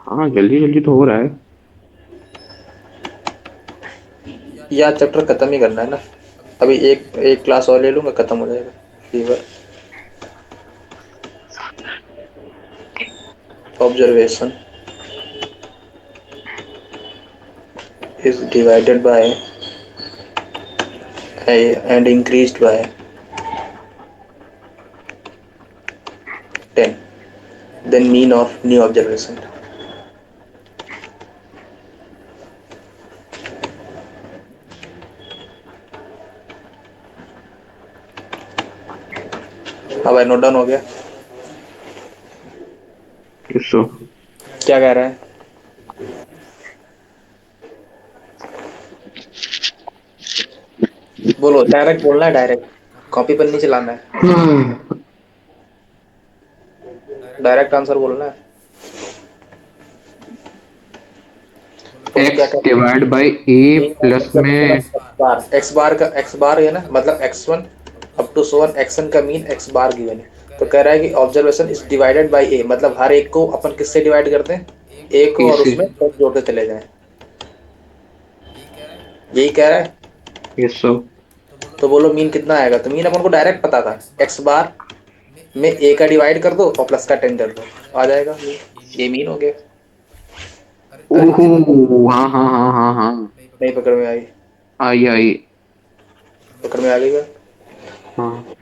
हाँ जल्दी जल्दी तो हो रहा है या चैप्टर खत्म ही करना है ना अभी एक क्लास और ले लूंगा खत्म हो जाएगा fever observation is divided by and increased by 10 then mean of new observation हाँ भाई नोट डाउन हो गया सो क्या कह रहा है? बोलो डायरेक्ट बोलना है डायरेक्ट कॉपी पर नहीं चलाना है डायरेक्ट आंसर बोलना है। बोलो क्या एक्स कर डिवाइड बाई ए प्लस में एक्स बार का एक्स बार है ना, मतलब x1 up to so on xn का मीन x बार गिवन है। तो कह रहा है कि observation is divided by a, मतलब हर एक को अपन किससे डिवाइड करते हैं, ए को, और इसे उसमें टेन जोड़ते चले जाएं। यही कह रहा है। Yes sir. तो बोलो मीन कितना आएगा, तो मीन अपन को डायरेक्ट पता था, एक्स बार में ए का डिवाइड कर दो और प्लस का 10 कर दो, आ जाएगा ये मीन हो गया। अरे ओह हाँ हाँ हाँ हाँ हाँ। नहीं पकड़ में आई, आई आई। पकड़ में आ गई क्या? हाँ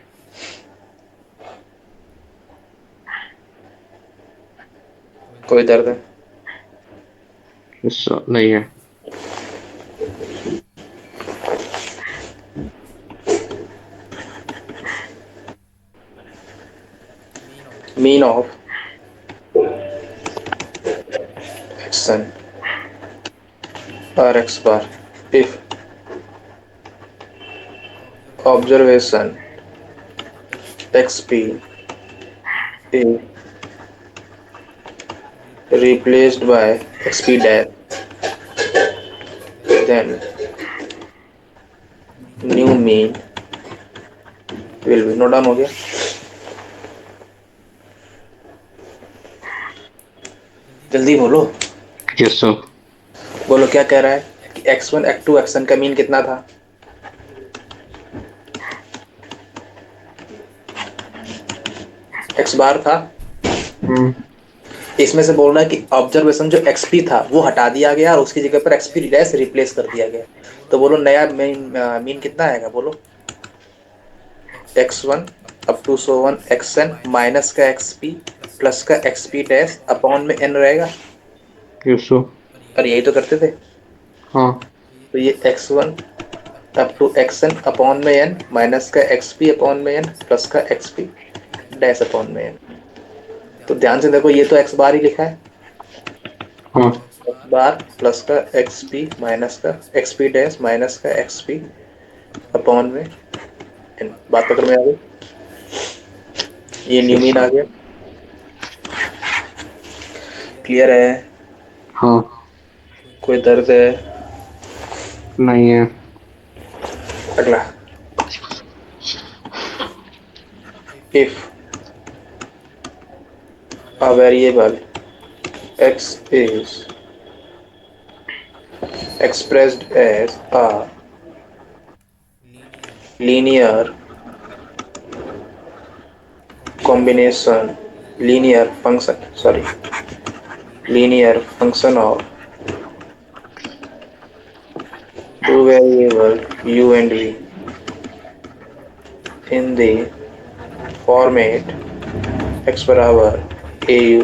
कोई दर्द है? यस सर, नहीं है। मीन ऑफ एक्सन और x bar if observation XP is replaced by XP dash, then new mean will be, note down हो गया? जल्दी बोलो, यस सर। बोलो क्या कह रहा है कि x1 x2 xn का मीन कितना था? x बार था। इसमें से बोल रहा है कि ऑब्जर्वेशन जो XP था वो हटा दिया गया और उसकी जगह पर XP डैश रिप्लेस कर दिया गया। तो बोलो नया मीन कितना आएगा, बोलो x1 up to so on xn minus का XP प्लस का XP डैश अपॉन में n रहेगा। Yes sir. और यही तो करते थे। हाँ तो ये x1 up to xn upon में n माइनस का XP अपॉन में n प्लस का XP डैश अपॉन में n। तो ध्यान से देखो, ये तो x बार ही लिखा है, हाँ x बार प्लस का XP माइनस का XP डैश माइनस का XP अपॉन में n। बात पकड़ में आ गई? ये न्यू मीन आ गया। क्लियर है? हाँ। कोई दर्द है? नहीं है। अगला, if a variable x is expressed as a linear combination, linear function of two variable u and v in the format x बराबर au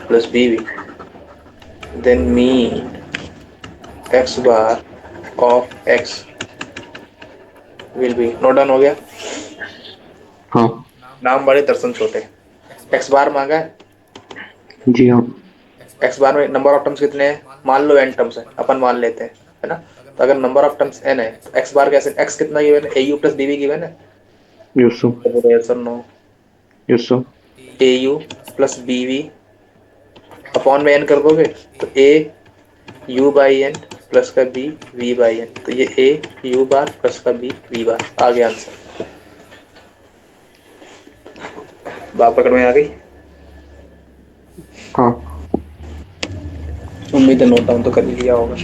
plus bv, then mean x bar of x will be, note down हो गया? हाँ नाम बड़े दर्शन छोटे। x बार मांगा है, जी हाँ। x बार में नंबर ऑफ टर्म्स कितने हैं, मान लो n टर्म्स है, अपन मान लेते हैं, है ना? तो अगर नंबर ऑफ टर्म्स n है तो x बार कैसे, x कितना गिवन है, au प्लस bv गिवन है। Yes sir. तो बोलो yes or no? Yes sir. au plus bv upon में n कर दोगे तो a u by n plus का b v बाई n, तो ये a u बार प्लस का b v बार आ गया आंसर। बात पकड़ में आ गई? हाँ उम्मीद है नोट डाउन तो कर ही लिया होगा।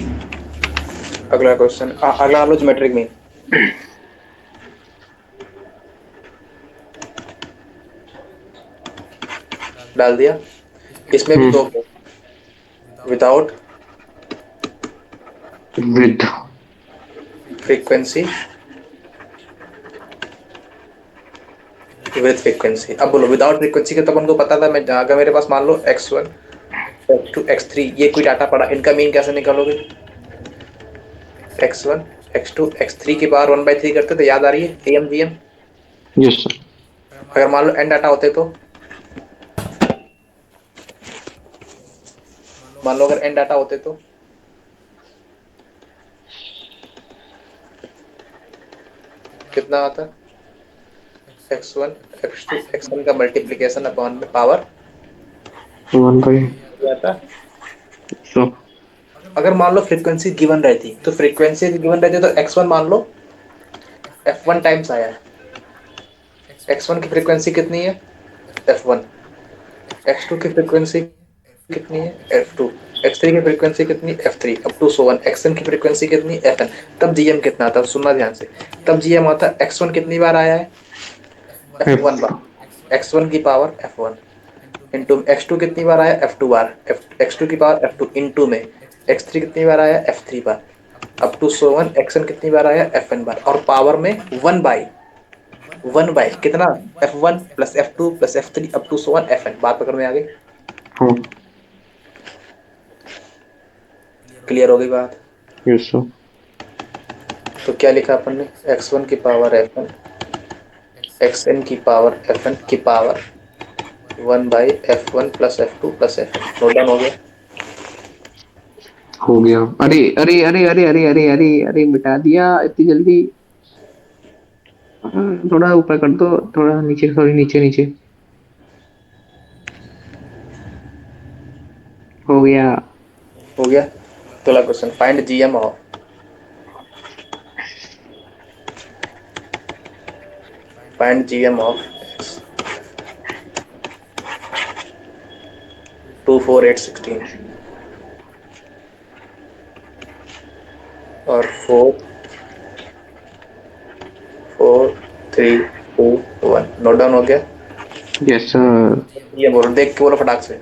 अगला क्वेश्चन, अगला लो ज्योमेट्रिक मीन। डाल दिया? इसमें भी दो, without with frequency, with frequency. अब बोलो विदाउट फ्रीक्वेंसी का तो अपन को पता था, मैं अगर मेरे पास मान लो x1 x2 x3 ये कोई डाटा पड़ा, इनका मीन कैसे निकालोगे? x1 x2 x3 की पावर 1/3 करते थे, याद आ रही है am vm? Yes sir. अगर मान लो n डाटा होते तो, मान लो अगर n डाटा होते तो कितना आता? x1 x2 xn का मल्टीप्लिकेशन अपॉन में पावर 1/। आता। सर अगर मान लो फ्रीक्वेंसी गिवन रहती तो फ्रीक्वेंसी गिवन रहती तो x1 मान लो F1 टाइम्स आया है। X1 की फ्रीक्वेंसी कितनी है? F1। X2 की फ्रीक्वेंसी कितनी है? F2। X3 की फ्रीक्वेंसी कितनी? F3। Up to so one. Xn की फ्रीक्वेंसी कितनी? Fn। तब GM कितना आता? सुनना ध्यान से। तब GM आता X1 कितनी बार आया है? F1 बार। X1 की पावर F1 इंटू X2 कितनी बार आया? F2 बार। X2 की पावर F2 इंटू में X3 कितनी बार आया? F3 बार। Up to so one. Xn कितनी बार आया? Fn बार। और पावर में 1 बाई कितना? F1 plus F2 plus F3 up to so one Fn। बात पकड़ में आ गई? हाँ क्लियर हो गई बात? Yes sir. तो क्या लिखा अपन ने? X1 की पावर Fn, Xn की पावर Fn की power 1/F1 plus F2 plus Fn। Note down हो गया? हो गया। अरे अरे अरे अरे अरे अरे अरे अरे मिटा दिया इतनी जल्दी। थोड़ा ऊपर कर दो, थोड़ा नीचे, थोड़ी नीचे नीचे। हो गया। हो गया। तो अगला question, find GM of find GM of 2 4 8 16 और 4 4 3 2 1। नोट डाउन हो गया? Yes sir. ये बोलो, देख के बोलो फटाक से।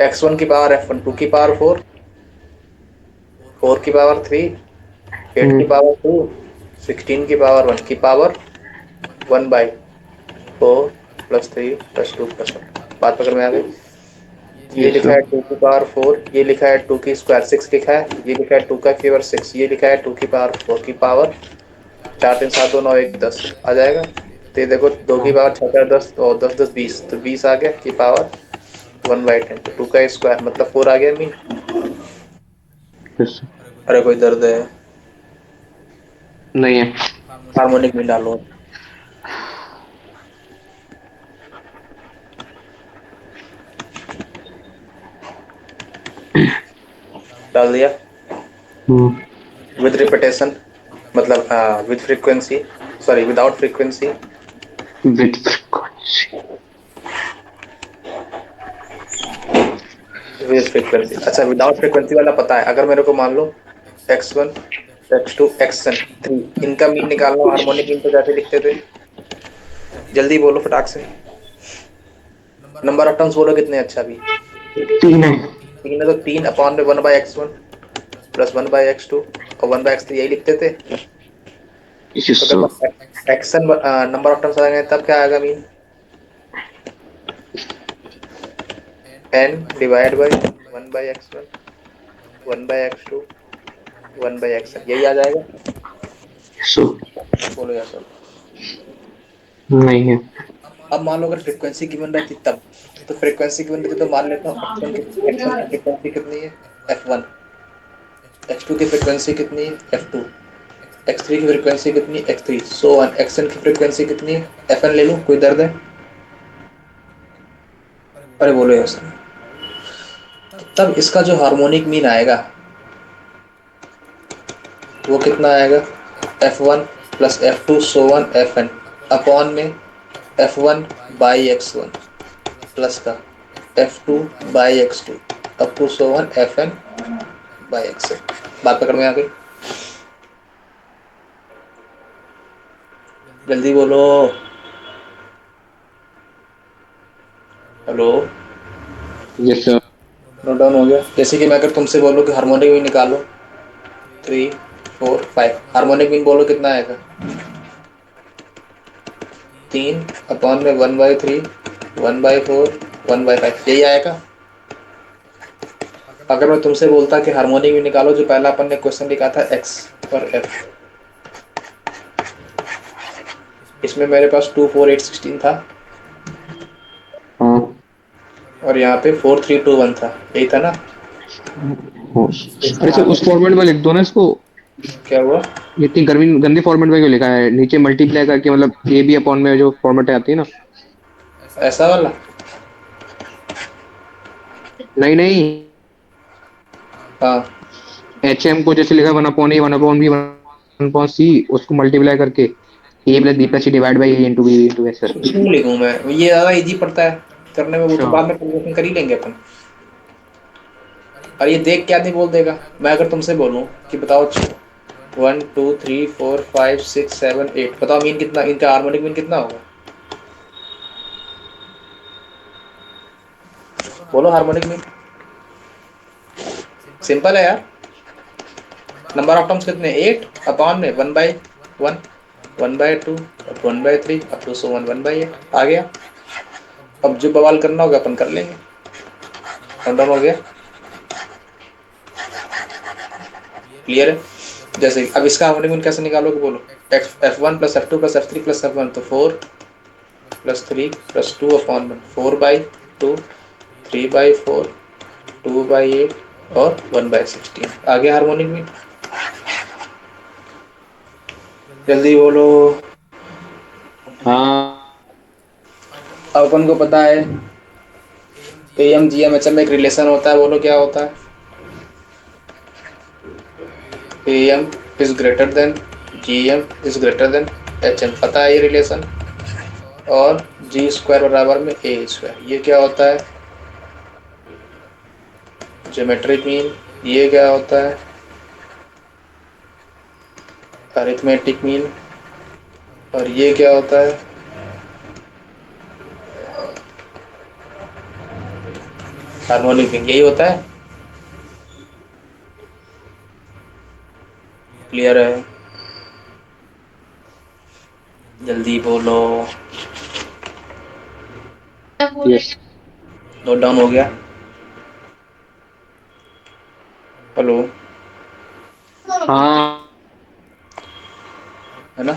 X1 की पावर F1, 2 की पावर 4, 4 की पावर 3, 8 की पावर 2, 16 की पावर 1 की पावर 1/4 प्लस 3 प्लस 2 प्लस 1। बात पकड़ में आ गई? ये यस लिखा है सर। 2 की पावर 4, ये लिखा है 2 की स्क्वायर 6 लिखा है, ये लिखा है 2 का फेवर 6, ये लिखा है 2 की पावर 4 की पावर 4 3 7 2 9 1 10 आ जाएगा। तो ये देखो 2 की पावर 6 4 10 और 10 10 20, तो 20 आ गया की पावर 1/10। तो 2 का स्क्वायर मतलब 4 आ गया मीन। Yes sir. अरे कोई दर्द है? नहीं है। हार्मोनिक में डालो। डाल दिया? विद रिपीटेशन मतलब with frequency, sorry without frequency. With frequency. With frequency, अच्छा विदाउट फ्रीक्वेंसी वाला पता है। अगर मेरे को मान लो X1 X2 Xn 3 इनका मीन निकालना हो, हार्मोनिक मीन तो कैसे लिखते थे? जल्दी बोलो फटाक से। नंबर ऑफ टर्म्स बोलो कितने? अच्छा भी 3 है। 3 है, तो 3 अपॉन में 1/X1 प्लस 1/X2 और 1/X3 यही लिखते थे। यस तो सर। जब एक्शन नंबर ऑफ टर्म्स आएंगे तब क्या आएगा mean? n divide by 1/X1 1/X2 1/Xn, यही आ जाएगा। Yes sir. बोलो यार सर। नहीं है। अब मान लो अगर फ्रीक्वेंसी गिवन रहती तब, तो फ्रीक्वेंसी गिवन रहती तो मान लेता हूँ एक्शन की फ्रीक्वेंसी कितनी है? F1। X2 की फ्रीक्वेंसी कितनी है? F2। X3 की फ्रीक्वेंसी कितनी? X3 सो वन। Xn की फ्रीक्वेंसी कितनी है? Fn ले लूँ, कोई दर्द है? अरे बोलो यार सर। तब इसका जो हार्मोनिक मीन आएगा वो कितना आएगा? F1 plus F2 so one Fn upon में F1 बाई X1 प्लस का F2 by X2 up to so one Fn by Xn। बात पकड़ में आ गई? जल्दी बोलो। Hello? Yes sir. Note down हो गया? जैसे कि मैं अगर तुमसे बोलूँ कि हार्मोनिक मीन निकालो 3 4 5, हार्मोनिक मीन बोलो कितना आएगा? 3 अपॉन में 1/3 1/4 1/5, यही आएगा। अगर मैं तुमसे बोलता कि हार्मोनिक मीन निकालो, जो पहला अपन ने क्वेश्चन लिखा था x और f, इसमें मेरे पास 2 4 8 16 था हाँ। और यहाँ पे 4 3 2 1 था, यही था ना? अरे सर उस फॉर्मेट में लिख दो ना इसको। क्या हुआ? ये इतनी गर्मी गंदी फॉर्मेट में क्यों लिखा है? नीचे मल्टीप्लाई करके, मतलब ए बी अपॉन में जो फॉर्मेट आती है ना। ऐसा वाला? नहीं नहीं। हाँ। एच एम को जैसे लिखा 1/A 1/B 1। अपॉन सी उसको मल्टीप्लाई करके A plus B plus C divide by A into B into S करके। क्यों लिखूं मैं, ये ज़्यादा इजी पड़ता है करने में, वो तो अच्छा। बाद में प्रोग्रेशन कर ही लेंगे अपन। और ये देख क्या नहीं बोल देगा, मैं अगर तुमसे बोलूं कि बताओ 1 2 3 4 5 6 7 8, बताओ मीन कितना, इनका हार्मोनिक मीन कितना होगा, बोलो हार्मोनिक मीन। सिंपल है यार, नंबर ऑफ टर्म्स कितने, 8 अपॉन में 1/1, 1/2, 1/3 अप टू सो 1/8 आ गया। अब जो बवाल करना होगा अपन कर लेंगे। डाउन हो गया, क्लियर है। जैसे अब इसका हार्मोनिक मीन कैसे निकालोगे, बोलो f1 plus f2 plus f3 plus f1, तो 4 प्लस 3 प्लस 2 अपॉन 4/2, 3/4, 2/8 और 1/16 आ गया हार्मोनिक मीन। जल्दी बोलो। हाँ अब अपन को पता है एम जी एम एच में एक रिलेशन होता है, बोलो क्या होता है, A M is greater than G M is greater than H M, पता है ये रिलेशन। और जी स्क्वायर बराबर में ए स्क्वायर, ये क्या होता है, ज्योमेट्रिक मीन। ये क्या होता है, अरिथमेटिक मीन। और ये क्या होता है, हार्मोनिक मीन। यही होता है, क्लियर है। जल्दी बोलो। यस। नोट डाउन हो गया, हेलो, हाँ है ना।